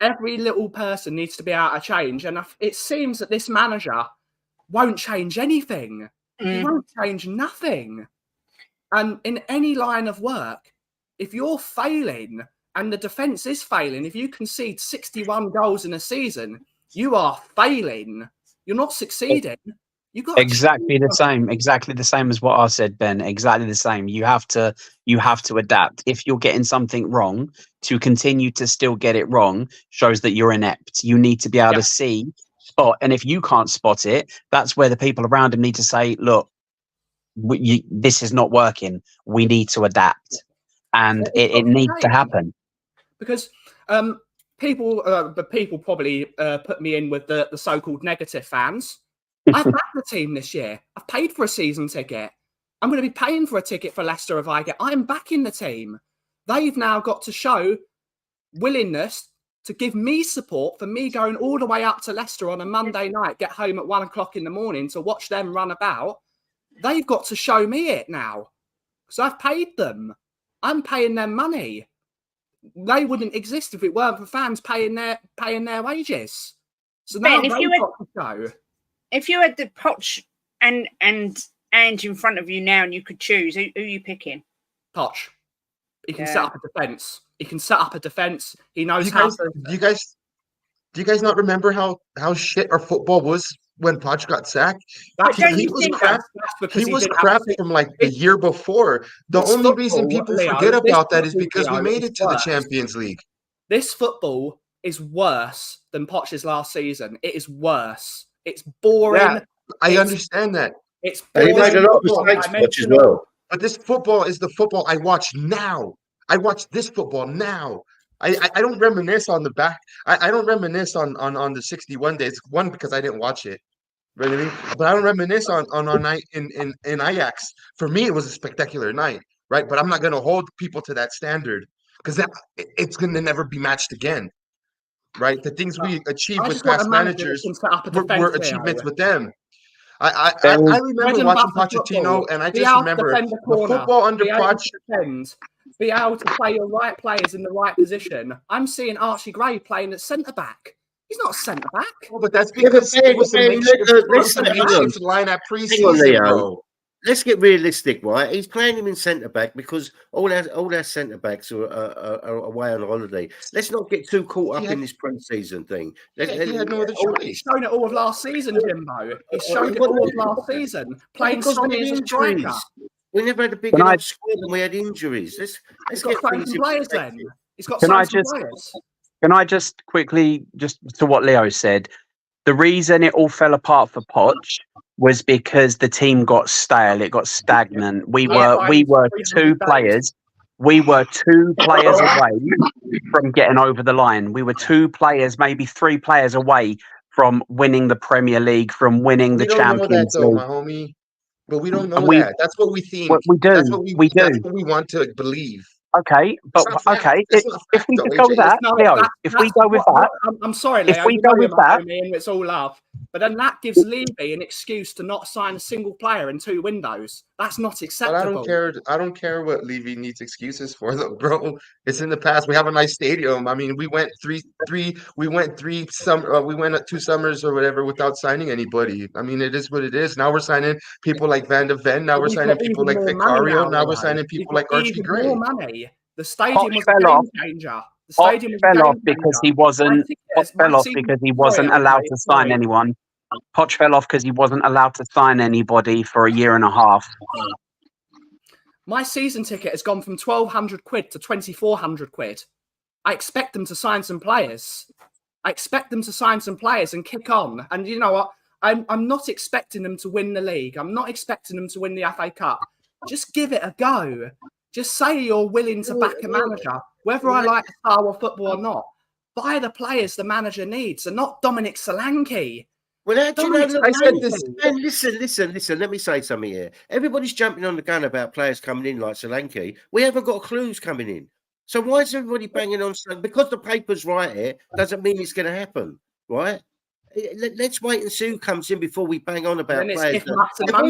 every little person needs to be able to change. And it seems that this manager won't change anything. He won't change nothing. And in any line of work, if you're failing and the defence is failing, if you concede 61 goals in a season, you are failing. You're not succeeding. You got exactly the same as what I said, Ben. Exactly the same. You have to adapt. If you're getting something wrong, to continue to still get it wrong shows that you're inept. You need to be able to see, spot, and if you can't spot it, that's where the people around him need to say, "Look, this is not working. We need to adapt," and it needs to happen. Because people probably put me in with the so-called negative fans. I've backed the team this year. I've paid for a season ticket. I'm going to be paying for a ticket for Leicester if I get. I'm backing the team. They've now got to show willingness to give me support for me going all the way up to Leicester on a Monday night, get home at 1 o'clock in the morning to watch them run about. They've got to show me it now. because I've paid them. I'm paying them money. They wouldn't exist if it weren't for fans paying their wages. So now Ben, if you had the Poch and Ange in front of you now, and you could choose, who are you picking? Poch. He can set up a defense. He can set up a defense. He knows Do you guys not remember how shit our football was when Poch got sacked? He was crap. He was crap from like the year before. The only reason people forget about that is because we made it to the Champions League. This football is worse than Poch's last season. It is worse. It's boring. Yeah, I understand that. It's boring. And he made a lot of mistakes, Poch, as well. But this football is the football I watch now. I watch this football now. I don't reminisce on the back. I don't reminisce on the 61 days. One, because I didn't watch it. Right? I mean? But I don't reminisce on night in Ajax. For me, it was a spectacular night, right? But I'm not going to hold people to that standard because it's going to never be matched again, right? The things we achieved with past managers were achievements with them. I remember watching Pochettino, and I just remember the football under Poch. Be able to play your right players in the right position. I'm seeing Archie Gray playing at centre back. He's not centre back. Oh, but that's because it was a makeshift line at pre-season, bro. Let's get realistic, right? He's playing him in centre back because all our centre backs are away on holiday. Let's not get too caught up in this pre-season thing. He had no other choice. He's shown it all of last season, Jimbo. He's shown it all of last season. Playing Sonny as a striker. We never had a big enough squad and we had injuries. Let's get some players then. He's got some players. Can I just quickly, just to what Leo said, the reason it all fell apart for Poch was because the team got stale. It got stagnant. We were two players. We were 2 players away from getting over the line. We were 2 players, maybe 3 players away from winning the Premier League, from winning the Champions League. My homie. But we don't know that. That's what we think. We do. That's what we do. That's what we want to believe. Okay, but okay. If we go with that, Leo, if we go with that, I'm sorry, Leo. If we go with that, and it's all love. But then that gives Levy an excuse to not sign a single player in 2 windows. That's not acceptable. But I don't care what Levy needs excuses for, though, bro. It's in the past. We have a nice stadium. I mean, we went 2 summers or whatever without signing anybody. I mean, it is what it is. Now we're signing people like Van de Ven. Now we're signing people like Vicario. Now we're signing people like Archie Gray. More money. The stadium was a game changer. The stadium fell off because he wasn't. Poch fell off because he wasn't allowed to sign anyone. Poch fell off because he wasn't allowed to sign anybody for a year and a half. My season ticket has gone from 1,200 quid to 2,400 quid. I expect them to sign some players. And kick on. And you know what? I'm not expecting them to win the league. I'm not expecting them to win the FA Cup. Just give it a go. Just say you're willing to back a manager, whether I like the style of football or not. Buy the players the manager needs, and not Dominic Solanke. Well, listen. Let me say something here. Everybody's jumping on the gun about players coming in like Solanke. We haven't got clues coming in. So why is everybody banging on? Because the papers write it doesn't mean it's going to happen, right? Let's wait and see who comes in before we bang on about players. If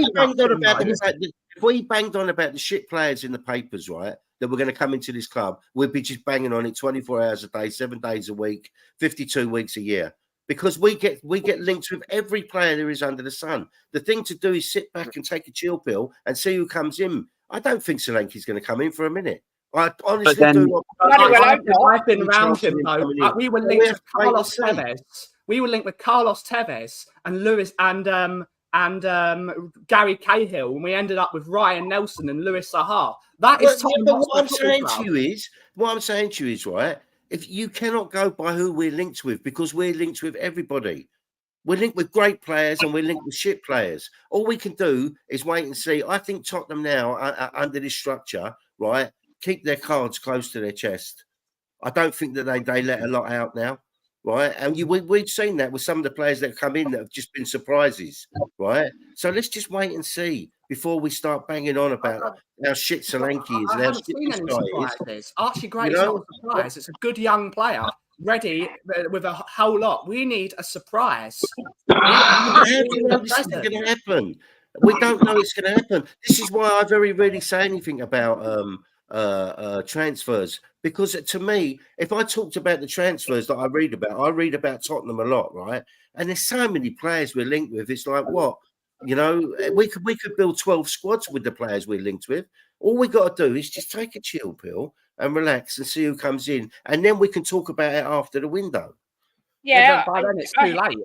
we banged on about the shit players in the papers, right, that we're going to come into this club, we'd be just banging on it 24 hours a day, 7 days a week, 52 weeks a year. Because we get linked with every player there is under the sun. The thing to do is sit back and take a chill pill and see who comes in. I don't think Solanke's going to come in for a minute. I honestly do. I've been around him though. We were linked with Carlos Tevez. We were linked with Carlos Tevez and Lewis and Gary Cahill, and we ended up with Ryan Nelson and Louis Saha. That is what I'm saying to you is, right? If you cannot go by who we're linked with, because we're linked with everybody. We're linked with great players and we're linked with shit players. All we can do is wait and see. I think Tottenham now, under this structure, right, keep their cards close to their chest. I don't think that they let a lot out now, right? And we've seen that with some of the players that have come in that have just been surprises, right? So let's just wait and see before we start banging on about how shit Solanke is. I haven't seen any surprises. Archie Gray is not a surprise. It's a good young player, ready with a whole lot. We need a surprise. How do you know this is going to happen? We don't know it's going to happen. This is why I very rarely say anything about transfers, because to me, if I talked about the transfers that I read about Tottenham a lot, right? And there's so many players we're linked with. It's like, what? You know, we could build 12 squads with the players we're linked with. All we got to do is just take a chill pill and relax and see who comes in, and then we can talk about it after the window. Yeah, by then it's too late.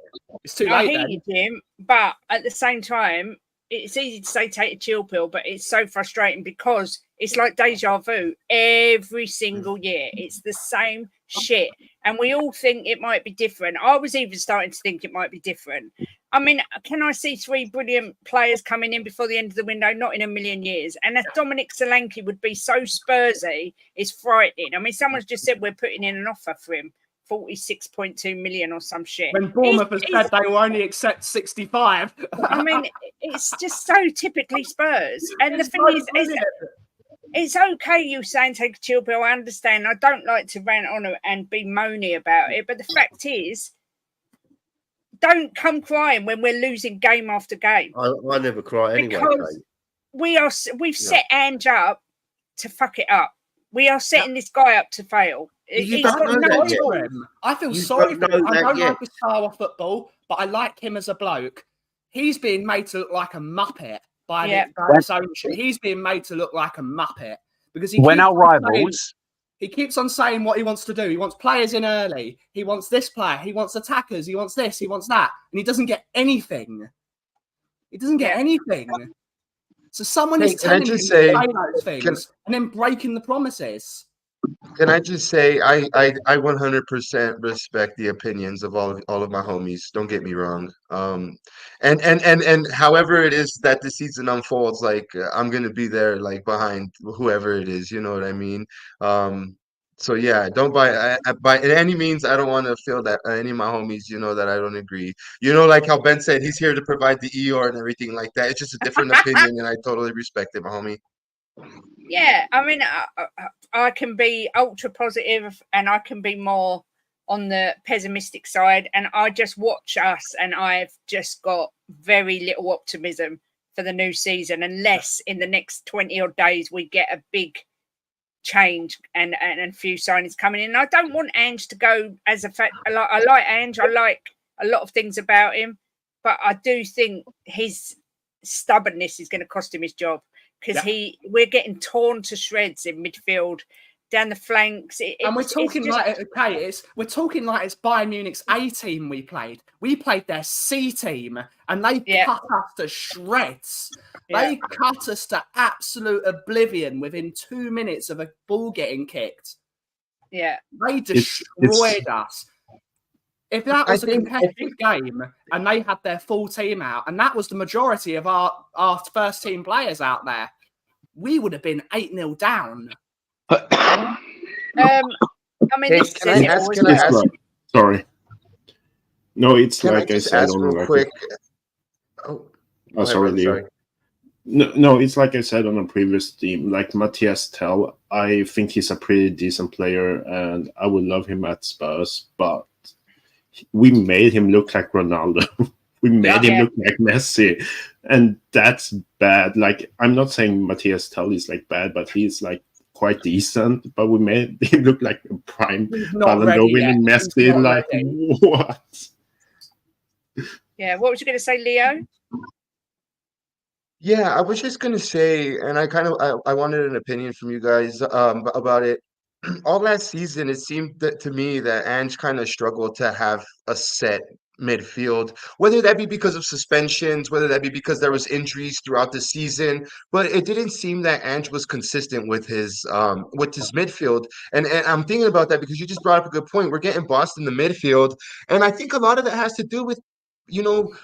It's too late. I hear you, Jim, but at the same time, it's easy to say take a chill pill, but it's so frustrating because it's like deja vu every single year. It's the same shit. And we all think it might be different. I was even starting to think it might be different. I mean, can I see 3 brilliant players coming in before the end of the window? Not in a million years. And if Dominic Solanke would be so Spursy, it's frightening. I mean, someone's just said we're putting in an offer for him. 46.2 million or some shit. When Bournemouth has said they will only accept 65. I mean, it's just so typically Spurs. And the thing is, it's okay you saying take a chill pill. I understand. I don't like to rant on and be moany about it. But the fact is, don't come crying when we're losing game after game. I never cry anyway. Because we've set Ange up to fuck it up. We are setting this guy up to fail. He's got no him. I feel sorry for him. I don't like his style of football, but I like him as a bloke. He's being made to look like a muppet by his own shit. He's being made to look like a muppet because he keeps on saying what he wants to do. He wants players in early. He wants this player. He wants attackers. He wants this. He wants that. And he doesn't get anything. He doesn't get anything. So someone is telling him to say those things and then breaking the promises. Can I just say I 100% respect the opinions of all of my homies. Don't get me wrong. And however it is that the season unfolds, like I'm gonna be there, like behind whoever it is. You know what I mean? So yeah, don't by any means. I don't want to feel that any of my homies, you know, that I don't agree. You know, like how Ben said, he's here to provide the ER and everything like that. It's just a different opinion, and I totally respect it, my homie. Yeah, I mean, I can be ultra positive and I can be more on the pessimistic side. And I just watch us and I've just got very little optimism for the new season unless in the next 20 odd days we get a big change and a few signings coming in. I don't want Ange to go as a fact. I like Ange. I like a lot of things about him. But I do think his stubbornness is going to cost him his job. Because we're getting torn to shreds in midfield, down the flanks. And we're talking we're talking like it's Bayern Munich's A team we played. We played their C team, and they cut us to shreds. Yeah. They cut us to absolute oblivion within 2 minutes of a ball getting kicked. Yeah, they destroyed us. If that was a competitive game and they had their full team out, and that was the majority of our first team players out there, we would have been 8-0 down. I mean, can I ask? Sorry. No, it's can like I said. Real quick. Sorry, Leo. No, it's like I said on a previous team, like Matthias Tell, I think he's a pretty decent player and I would love him at Spurs, but we made him look like Ronaldo. We made him look like Messi, and that's bad. Like, I'm not saying Matthias Tell is like bad, but he's like quite decent, but we made him look like a prime Ballon d'Or winning Messi. Like, what? Yeah, what was you going to say, Leo? Yeah, I was just gonna say, and I wanted an opinion from you guys about it. All last season, it seemed to me that Ange kind of struggled to have a set midfield, whether that be because of suspensions, whether that be because there was injuries throughout the season. But it didn't seem that Ange was consistent with his midfield. And I'm thinking about that because you just brought up a good point. We're getting bossed in the midfield, and I think a lot of that has to do with,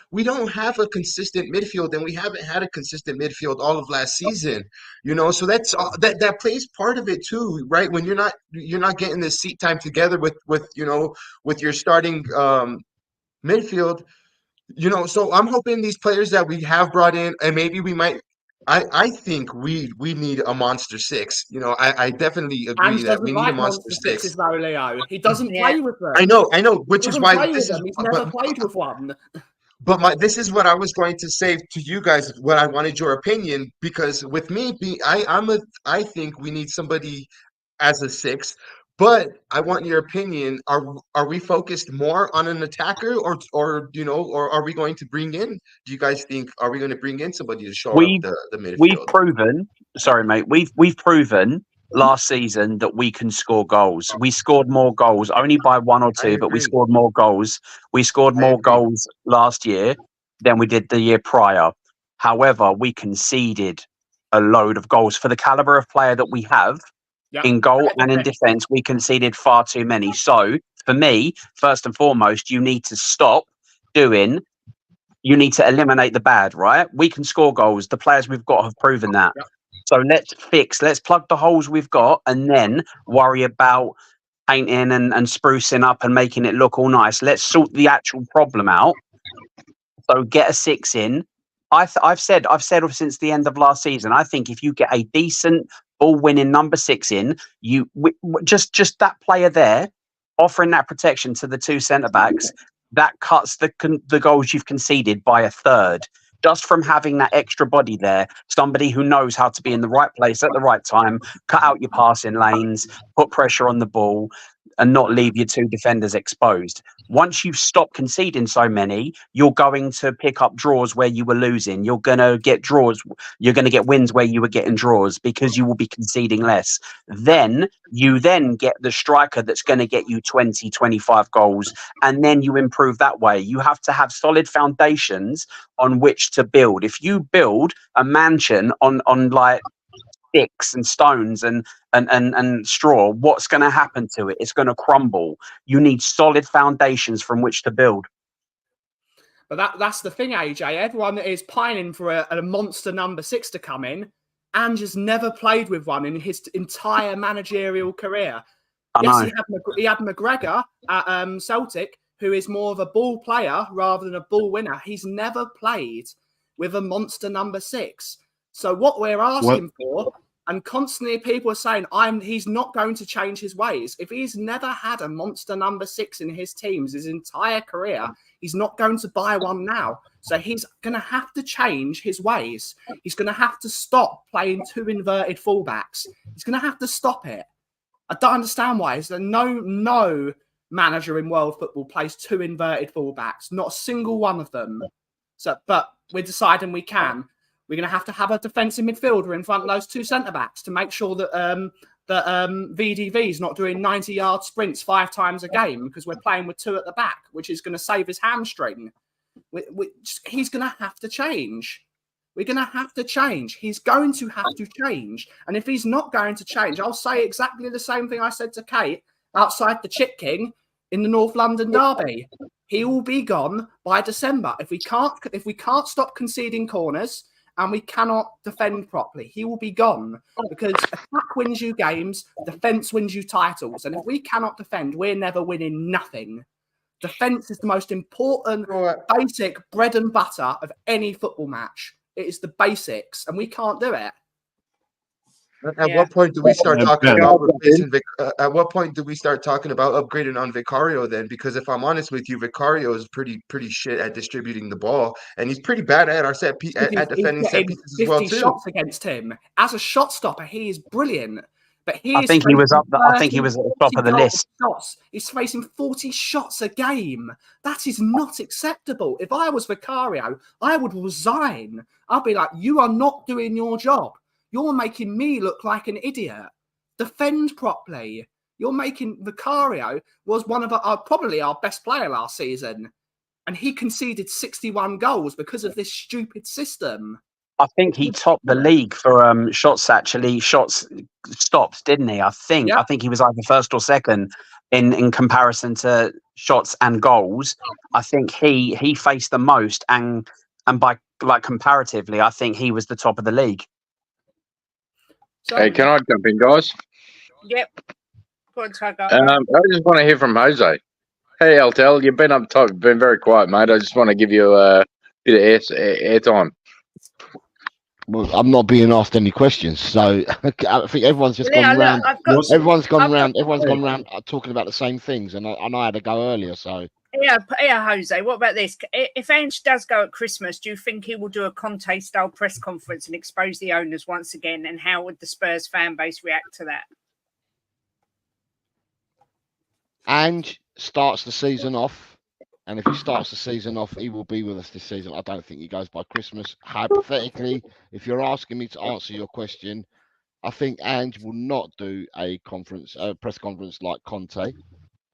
we don't have a consistent midfield, and we haven't had a consistent midfield all of last season. So that's that plays part of it too, right? When you're not getting the seat time together with your starting midfield. So I'm hoping these players that we have brought in, and maybe we might. I think we need a monster six. I definitely agree Ange that we doesn't need a like monster monster six. sixes though, Leo. He doesn't Yeah. play with them. I know, which He is doesn't why play this with is. them. He's never played with one. But this is what I was going to say to you guys. What I wanted your opinion, because with me, I think we need somebody as a six. But I want your opinion. Are we focused more on an attacker, or are we going to bring in? Do you guys think, are we going to bring in somebody to shore up the midfield? We've proven. Sorry, mate. We've proven last season that we can score goals. We scored more goals, only by one or two, but we scored more goals. We scored more goals last year than we did the year prior. However, we conceded a load of goals for the caliber of player that we have. In goal and in defence, we conceded far too many. So, for me, first and foremost, you need to you need to eliminate the bad, right? We can score goals. The players we've got have proven that. So let's plug the holes we've got and then worry about painting and sprucing up and making it look all nice. Let's sort the actual problem out. So get a six in. I've said since the end of last season, I think if you get a decent ball-winning number six in, just that player there, offering that protection to the two centre-backs, that cuts the goals you've conceded by a third. Just from having that extra body there, somebody who knows how to be in the right place at the right time, cut out your passing lanes, put pressure on the ball, and not leave your two defenders exposed. Once you stop conceding so many, you're going to pick up draws where you were losing. You're going to get draws. You're going to get wins where you were getting draws because you will be conceding less. Then you get the striker that's going to get you 20, 25 goals, and then you improve that way. You have to have solid foundations on which to build. If you build a mansion on like sticks and stones and straw, what's going to happen to it? It's going to crumble. You need solid foundations from which to build. But that's the thing, AJ. Everyone is pining for a monster number six to come in. Ange has never played with one in his entire managerial career. Yes, he had McGregor at Celtic, who is more of a ball player rather than a ball winner. He's never played with a monster number six. So what we're asking for, and constantly people are saying, he's not going to change his ways. If he's never had a monster number six in his teams his entire career, he's not going to buy one now. So he's going to have to change his ways. He's going to have to stop playing two inverted fullbacks. He's going to have to stop it. I don't understand why. Is there no manager in world football plays two inverted fullbacks? Not a single one of them. So, but we're deciding we can. We're going to have a defensive midfielder in front of those two centre-backs to make sure that VDV is not doing 90-yard sprints 5 times a game because we're playing with two at the back, which is going to save his hamstring. He's going to have to change. We're going to have to change. He's going to have to change. And if he's not going to change, I'll say exactly the same thing I said to Kate outside the Chip King in the North London derby. He will be gone by December. If we can't stop conceding corners, and we cannot defend properly, he will be gone, because attack wins you games, defence wins you titles. And if we cannot defend, we're never winning nothing. Defence is the most important, basic bread and butter of any football match. It is the basics, and we can't do it. At what point do we start talking Ben. about replacing at what point do we start talking about upgrading on Vicario then? Because if I'm honest with you, Vicario is pretty shit at distributing the ball, and he's pretty bad at our at defending set pieces as well 50 too. shots against him as a shot stopper. He is brilliant, but I think he was at the top of the list. Shots. He's facing 40 shots a game. That is not acceptable. If I was Vicario, I would resign. I'd be like, you are not doing your job. You're making me look like an idiot. Defend properly. You're making Vicario was one of probably our best player last season, and he conceded 61 goals because of this stupid system. I think he topped the league for shots stops, didn't he? I think he was either first or second in comparison to shots and goals. I think he faced the most, and by comparatively, I think he was the top of the league. So, Hey, can I jump in, guys? Yep. Go on, Tiger. I just want to hear from Jose. Hey, Altel, you've been up top, been very quiet, mate. I just want to give you a bit of airtime. Well, I'm not being asked any questions, so I think everyone's just gone round. Everyone's gone round talking about the same things, and I had to go earlier, so. Yeah, Jose, what about this? If Ange does go at Christmas, do you think he will do a Conte-style press conference and expose the owners once again? And how would the Spurs fan base react to that? Ange starts the season off, and if he starts the season off, he will be with us this season. I don't think he goes by Christmas. Hypothetically, if you're asking me to answer your question, I think Ange will not do a press conference like Conte.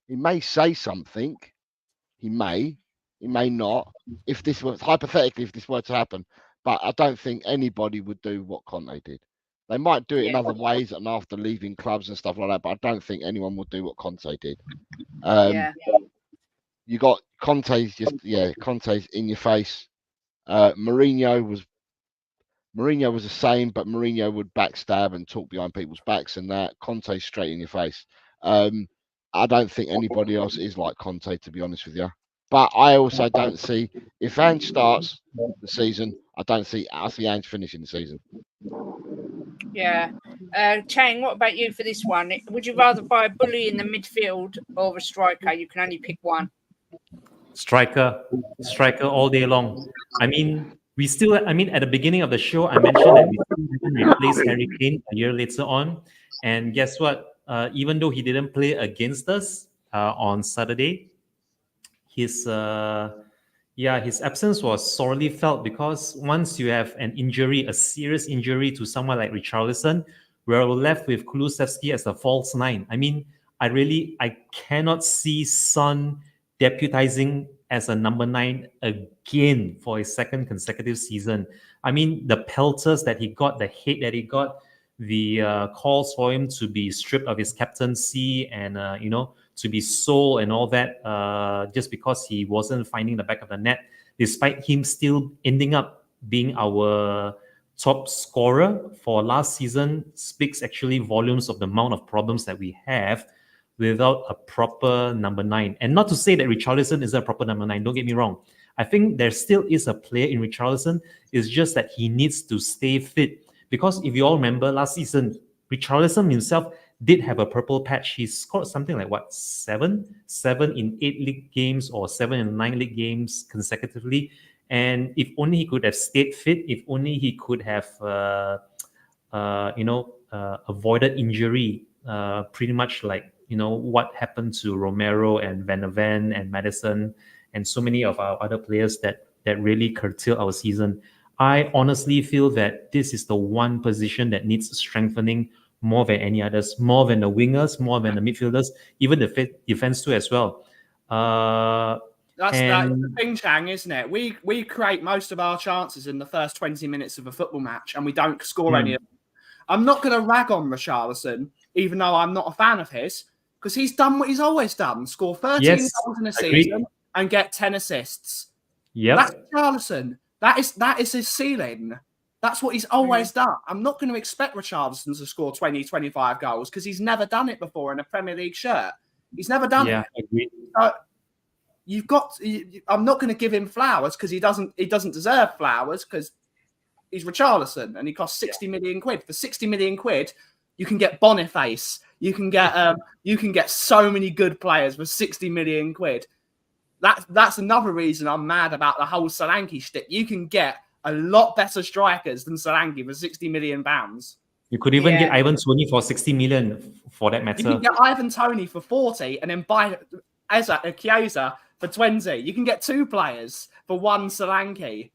He may say something. He may not. If this were hypothetically, if this were to happen, but I don't think anybody would do what Conte did. They might do it in other ways and after leaving clubs and stuff like that, but I don't think anyone would do what Conte did. You got Conte's Conte's in your face. Mourinho was the same, but Mourinho would backstab and talk behind people's backs and that. Conte's straight in your face. I don't think anybody else is like Conte, to be honest with you. But I also don't see, if Ange starts the season, I see Ange finishing the season. Yeah. Chang, what about you for this one? Would you rather buy a bully in the midfield or a striker? You can only pick one. Striker all day long. I mean, at the beginning of the show, I mentioned that we still didn't replace Harry Kane a year later on. And guess what? Even though he didn't play against us on Saturday, his absence was sorely felt, because once you have an injury, a serious injury to someone like Richarlison, we're left with Kulusevski as a false nine. I mean, I cannot see Son deputizing as a number 9 again for his second consecutive season. I mean, the pelters that he got, the hate that he got, the calls for him to be stripped of his captaincy and to be sold and all that, just because he wasn't finding the back of the net, despite him still ending up being our top scorer for last season, speaks actually volumes of the amount of problems that we have without a proper number 9. And not to say that Richarlison is a proper number 9, don't get me wrong. I think there still is a player in Richarlison. It's just that he needs to stay fit. Because if you all remember last season, Richarlison himself did have a purple patch. He scored something like seven in 8 league games or 7 in 9 league games consecutively. And if only he could have stayed fit, if only he could have, avoided injury, pretty much like, what happened to Romero and Van der Ven and Maddison and so many of our other players that really curtail our season. I honestly feel that this is the one position that needs strengthening more than any others, more than the wingers, more than the midfielders, even the defense too as well. That's the thing, Chang, isn't it? We create most of our chances in the first 20 minutes of a football match, and we don't score any of them. I'm not going to rag on Richarlison, even though I'm not a fan of his, because he's done what he's always done: score 13 goals in a season and get 10 assists. Yeah, that's Richarlison. That is his ceiling. That's what he's always done. I'm not going to expect Richarlison to score 20, 25 goals because he's never done it before in a Premier League shirt. He's never done it. Agreed. I'm not going to give him flowers because he doesn't deserve flowers, because He's Richarlison, and he costs 60 million quid. For 60 million quid, you can get Boniface. You can get so many good players for 60 million quid. That's another reason I'm mad about the whole Solanke shtick. You can get a lot better strikers than Solanke for 60 million pounds. You could even get Ivan Toney for 60 million, for that matter. You can get Ivan Toney for 40 and then buy Chiesa for 20. You can get 2 players for 1 Solanke.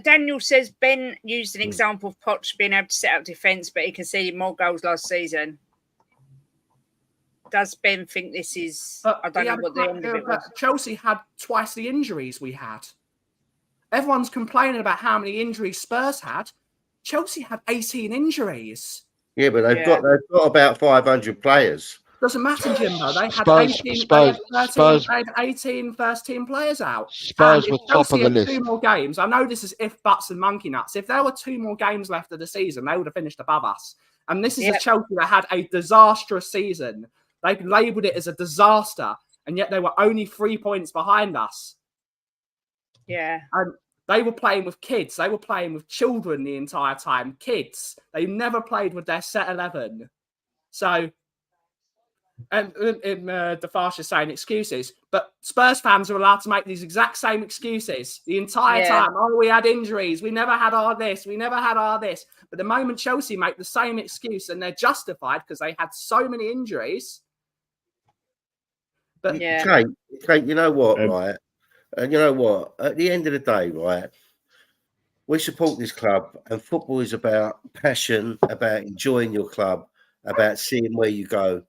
Daniel says Ben used an example of Poch being able to set up defence, but he conceded more goals last season. Does Ben think this is... I don't know what the end of it was. Chelsea had twice the injuries we had. Everyone's complaining about how many injuries Spurs had. Chelsea had 18 injuries. Yeah, but they've got about 500 players. Doesn't matter, Jimbo. They had 18 first-team players out. Spurs were top of the list. 2 more games. I know this is if, buts, and monkey nuts. If there were 2 more games left of the season, they would have finished above us. And this is a Chelsea that had a disastrous season. They labelled it as a disaster, and yet they were only 3 points behind us. Yeah. And they were playing with kids. They were playing with children the entire time. Kids. They never played with their set 11. So... And Defarge is saying excuses, but Spurs fans are allowed to make these exact same excuses the entire time. Oh, we had injuries. We never had our this. We never had our this. But the moment Chelsea make the same excuse and they're justified because they had so many injuries. But Kate, you know what, right? And you know what? At the end of the day, right, we support this club, and football is about passion, about enjoying your club, about seeing where you go.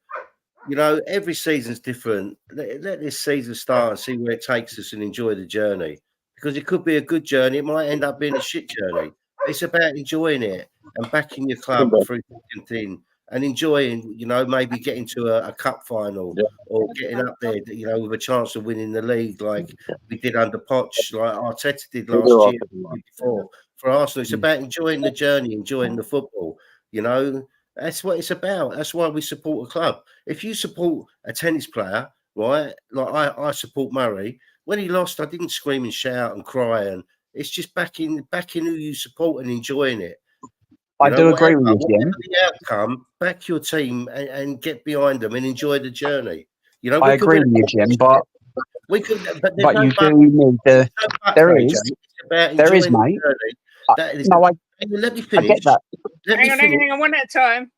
You know, every season's different. Let this season start and see where it takes us and enjoy the journey. Because it could be a good journey. It might end up being a shit journey. It's about enjoying it and backing your club through thick and thin and enjoying, you know, maybe getting to a cup final or getting up there, you know, with a chance of winning the league like we did under Poch, like Arteta did last year before for Arsenal. It's about enjoying the journey, enjoying the football, you know. That's what it's about. That's why we support a club. If you support a tennis player, right, like I support Murray, when he lost, I didn't scream and shout and cry. And it's just backing who you support and enjoying it. I do agree with you, Jim. The outcome, back your team and get behind them and enjoy the journey. You know, I agree with you, Jim, but you do need the. There is, mate. Let me finish. I get that. Hang on, one at a time.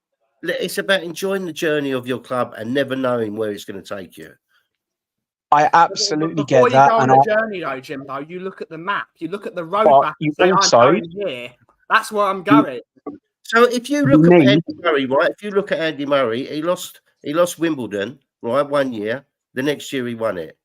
It's about enjoying the journey of your club and never knowing where it's going to take you. I absolutely Before get that. Before you go on the journey, though, Jimbo, you look at the map. You look at the road map. You say, also, I'm going here. That's where I'm going. So if you look at Andy Murray, right? If you look at Andy Murray, he lost Wimbledon, right? 1 year. The next year he won it.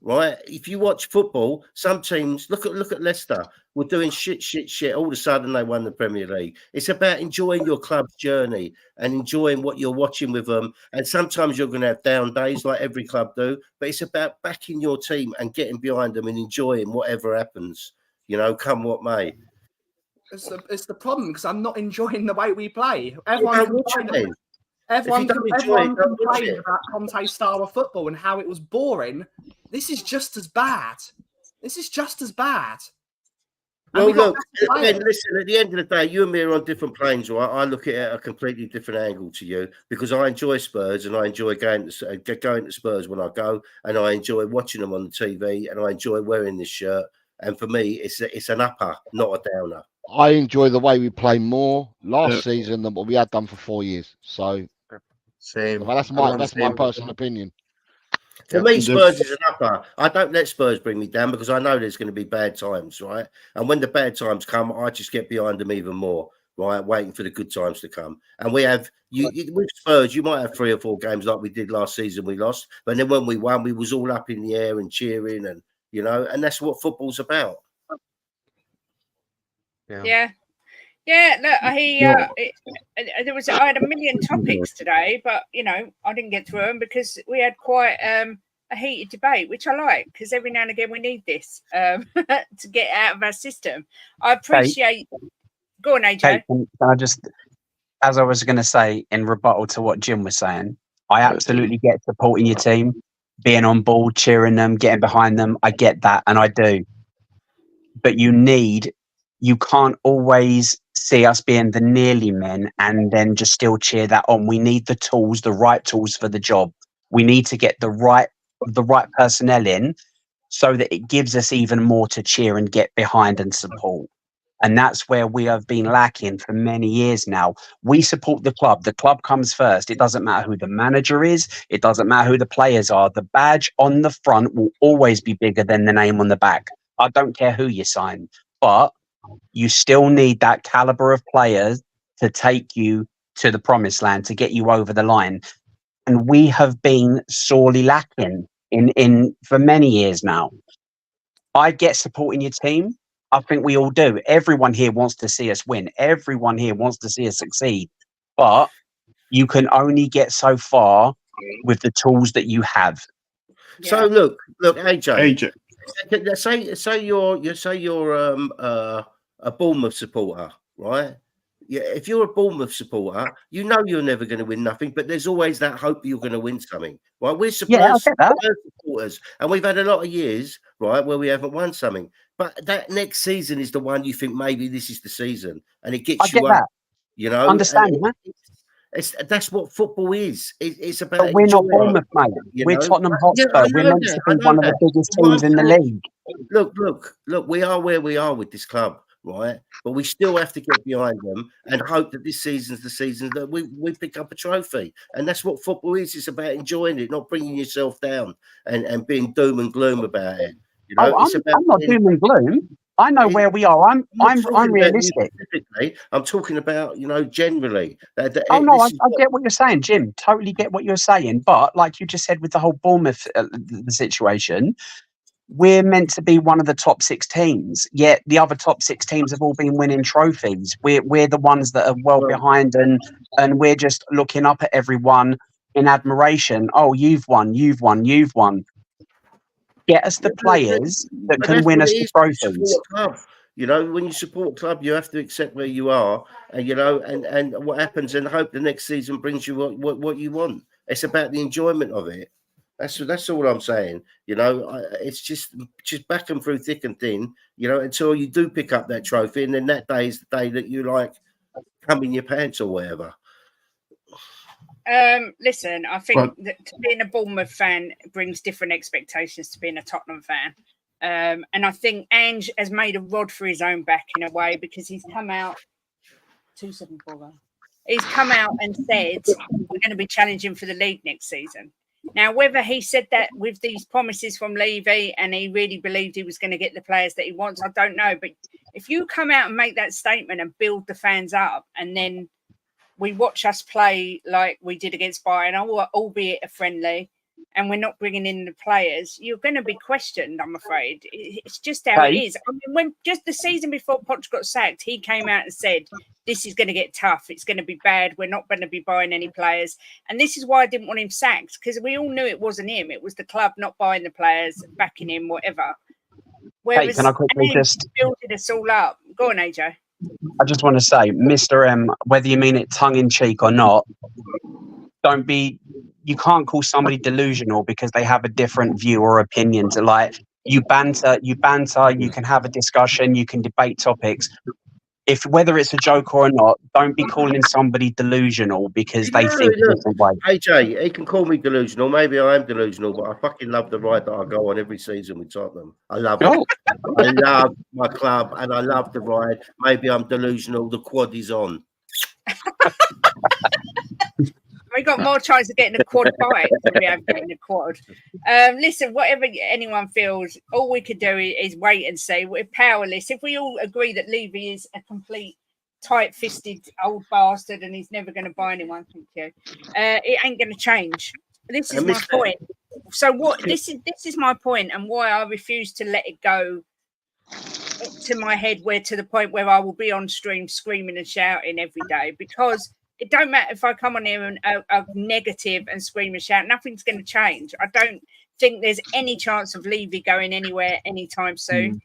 Right? If you watch football, some teams look at Leicester. We're doing shit. All of a sudden, they won the Premier League. It's about enjoying your club's journey and enjoying what you're watching with them. And sometimes you're going to have down days, like every club do. But it's about backing your team and getting behind them and enjoying whatever happens. You know, come what may. It's the problem because I'm not enjoying the way we play. Everyone complains about Conte's style of football and how it was boring. This is just as bad. Well, look, listen, at the end of the day, you and me are on different planes, right? I look at it at a completely different angle to you because I enjoy Spurs and I enjoy going to Spurs when I go, and I enjoy watching them on the TV, and I enjoy wearing this shirt. And for me, it's an upper, not a downer. I enjoy the way we play more last season than what we had done for 4 years. So, same. Well, that's my personal opinion. For me, Spurs is an upper. I don't let Spurs bring me down because I know there's going to be bad times, right? And when the bad times come, I just get behind them even more, right? Waiting for the good times to come. And we have with Spurs, you might have 3 or 4 games like we did last season. We lost, but then when we won, we was all up in the air and cheering, and you know, and that's what football's about. Yeah. Look, there was I had a million topics today, but you know I didn't get through them because we had quite a heated debate, which I like because every now and again we need this to get out of our system. I appreciate. Go on, AJ. Kate, can I just, as I was going to say in rebuttal to what Jim was saying, I absolutely get supporting your team, being on board, cheering them, getting behind them. I get that, and I do. But you need you can't always see us being the nearly men and then just still cheer that on. We need the tools, the right tools for the job. We need to get the right personnel in so that it gives us even more to cheer and get behind and support. And that's where we have been lacking for many years now. We support the club. The club comes first. It doesn't matter who the manager is. It doesn't matter who the players are. The badge on the front will always be bigger than the name on the back. I don't care who you sign, but you still need that caliber of players to take you to the promised land, to get you over the line. And we have been sorely lacking in for many years now. I get supporting your team. I think we all do. Everyone here wants to see us win. Everyone here wants to see us succeed. But you can only get so far with the tools that you have. So look, AJ. AJ. Say you're a Bournemouth supporter, right? Yeah, if you're a Bournemouth supporter, you know you're never going to win nothing, but there's always that hope that you're going to win something, right? We're Spurs supporters, and we've had a lot of years, right, where we haven't won something. But that next season is the one you think maybe this is the season, and it gets you up. You know, understand that? That's what football is. It's about. But we're not Bournemouth, mate. We're Tottenham Hotspur. We're meant to be one of the biggest teams in the league. Look. We are where we are with this club, right? But we still have to get behind them and hope that this season's the season that we pick up a trophy. And that's what football is. It's about enjoying it, not bringing yourself down and being doom and gloom about it. You know, I'm not doom and gloom. I know where we are. I'm realistic. I'm talking about, generally. I get what you're saying, Jim. Totally get what you're saying. But like you just said with the whole Bournemouth the situation, we're meant to be one of the top 6 teams. Yet the other top 6 teams have all been winning trophies. We're the ones that are well behind, and we're just looking up at everyone in admiration. Oh, you've won. Get us the players that can win us the trophies. You know, when you support a club, you have to accept where you are, and and what happens, and hope the next season brings you what you want. It's about the enjoyment of it. That's all I'm saying. It's just back and through thick and thin. Until you do pick up that trophy, and then that day is the day that you come in your pants or whatever. Listen, I think that being a Bournemouth fan brings different expectations to being a Tottenham fan. And I think Ange has made a rod for his own back in a way, because he's come out 274. He's come out and said we're going to be challenging for the league next season. Now, whether he said that with these promises from Levy and he really believed he was going to get the players that he wants, I don't know. But if you come out and make that statement and build the fans up, and then we watch us play like we did against Bayern, albeit a friendly, and we're not bringing in the players, you're going to be questioned, I'm afraid. It's just how it is. I mean, when just the season before Poch got sacked, he came out and said, this is going to get tough. It's going to be bad. We're not going to be buying any players. And this is why I didn't want him sacked, because we all knew it wasn't him. It was the club not buying the players, backing him, whatever. Whereas can I quickly just building us all up? Go on, AJ. I just want to say, Mr. M, whether you mean it tongue in cheek or not, you can't call somebody delusional because they have a different view or opinion. To you banter, you can have a discussion, you can debate topics. Whether it's a joke or not, don't be calling somebody delusional because they think a different way. AJ, he can call me delusional. Maybe I am delusional, but I fucking love the ride that I go on every season with Tottenham. I love it. I love my club and I love the ride. Maybe I'm delusional. The quad is on. We got more chance of getting a quad bike than we have getting a quad. Listen, whatever anyone feels, all we could do is wait and see. We're powerless. If we all agree that Levy is a complete tight-fisted old bastard and he's never going to buy anyone, thank you, it ain't going to change. This is my point. So this is my point, and why I refuse to let it go to my head, to the point where I will be on stream screaming and shouting every day, because it don't matter if I come on here and are negative and scream and shout, nothing's going to change. I don't think there's any chance of Levy going anywhere anytime soon.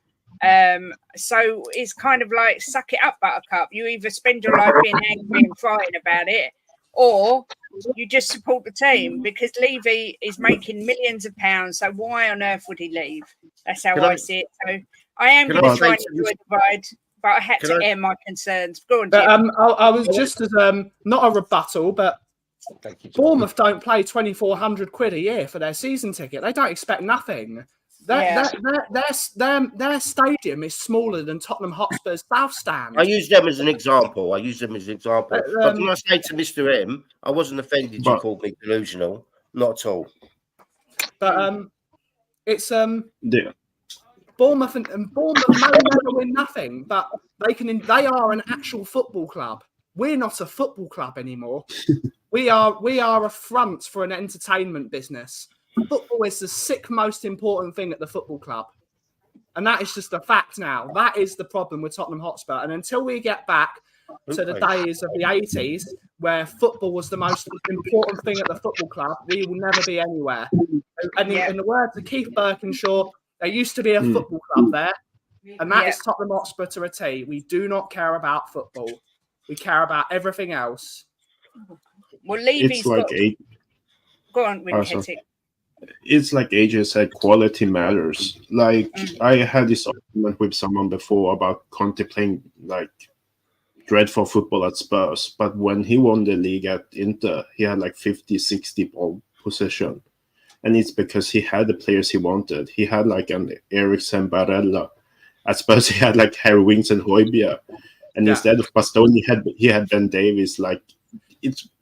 So it's kind of like, suck it up, Buttercup. You either spend your life being angry and crying about it, or you just support the team, because Levy is making millions of pounds. So why on earth would he leave? That's how I see it. So I am going to try and enjoy the ride. but I had to air my concerns. Go on, Jim. I was just as not a rebuttal, but Bournemouth don't pay £2,400 a year for their season ticket. They don't expect nothing. Their stadium is smaller than Tottenham Hotspur's South Stand. I use them as an example. But can I say to Mr. M, I wasn't offended you called me delusional. Not at all. But it's Bournemouth and Bournemouth may never win nothing, but they are an actual football club. We're not a football club anymore. We are a front for an entertainment business. Football is the most important thing at the football club. And that is just a fact now. That is the problem with Tottenham Hotspur. And until we get back to the days of the 80s, where football was the most important thing at the football club, we will never be anywhere. And in the words of Keith Birkinshaw, there used to be a football club there. And that is Tottenham Hotspur to a T. We do not care about football. We care about everything else. Well, Levy's go on, Winketic. It's like AJ said, quality matters. Like I had this argument with someone before about Conte playing like dreadful football at Spurs, but when he won the league at Inter, he had like 50-60 ball possession, and it's because he had the players he wanted. He had like an Eriksen, Barella. At Spurs, he had like Harry Winks and Højbjerg, and instead of Bastoni, he had Ben Davies. Like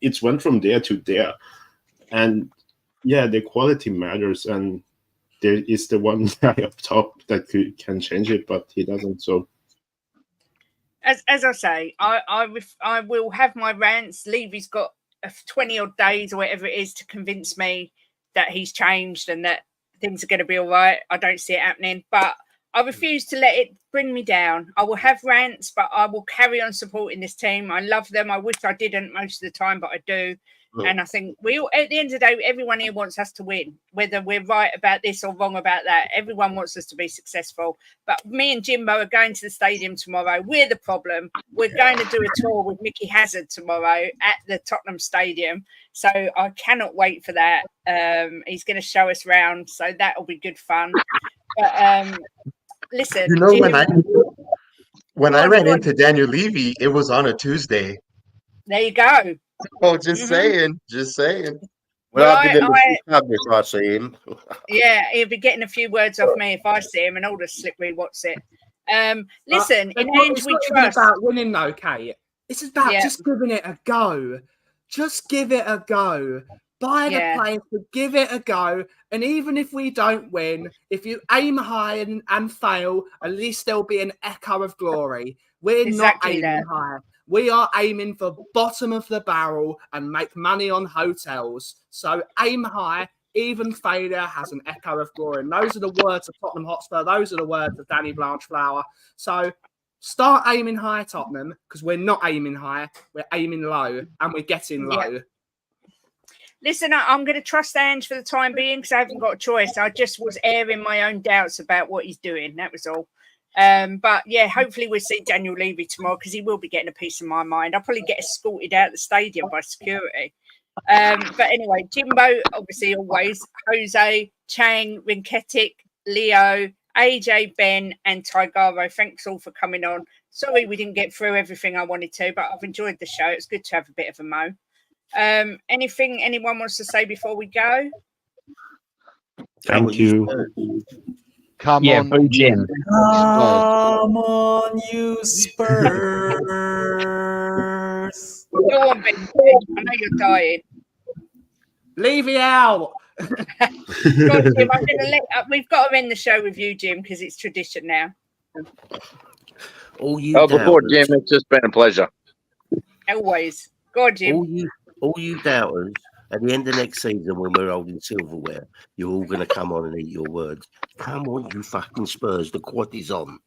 it's went from there to there, and yeah, the quality matters, and there is the one guy up top that can change it, but he doesn't. So, as I say, I will have my rants. Levy's got 20 odd days or whatever it is to convince me that he's changed and that things are going to be all right. I don't see it happening, but I refuse to let it bring me down. I will have rants, but I will carry on supporting this team. I love them. I wish I didn't most of the time, but I do. And I think we all, at the end of the day, everyone here wants us to win, whether we're right about this or wrong about that. Everyone wants us to be successful. But me and Jimbo are going to the stadium tomorrow. We're the problem. We're going to do a tour with Mickey Hazard tomorrow at the Tottenham Stadium. So I cannot wait for that. He's going to show us around. So that'll be good fun. But listen, you know, when I ran into Daniel Levy, it was on a Tuesday. There you go. Oh, just saying. Well, I'll give him a if I see him. Yeah, he'll be getting a few words off me if I see him, and all the slippery what's it. Listen, in Ange we trust. It's about winning, though, Kate. It's about just giving it a go. Just give it a go. Buy the players, but give it a go. And even if we don't win, if you aim high and fail, at least there'll be an echo of glory. We're not aiming high. We are aiming for bottom of the barrel and make money on hotels. So aim high, even failure has an echo of glory. And those are the words of Tottenham Hotspur. Those are the words of Danny Blanchflower. So start aiming high, Tottenham, because we're not aiming high. We're aiming low, and we're getting low. Yeah. Listen, I'm going to trust Ange for the time being because I haven't got a choice. I just was airing my own doubts about what he's doing. That was all. But yeah, hopefully we'll see Daniel Levy tomorrow because he will be getting a piece of my mind. I'll probably get escorted out of the stadium by security. But anyway, Jimbo, obviously always, Jose, Chang, Rinketic, Leo, AJ, Ben, and Tigaro. Thanks all for coming on. Sorry we didn't get through everything I wanted to, but I've enjoyed the show. It's good to have a bit of a mo. Anything anyone wants to say before we go? Thank you. Come on, boo Jim. Come on, you Spurs. Go on, Ben. I know you're dying. Levy out. God, Jim, we've got to end the show with you, Jim, because it's tradition now. Before Jim, it's just been a pleasure. Always. Go on, Jim. All you doubters, at the end of next season when we're holding silverware, you're all going to come on and eat your words. Come on, you fucking Spurs. The quad is on.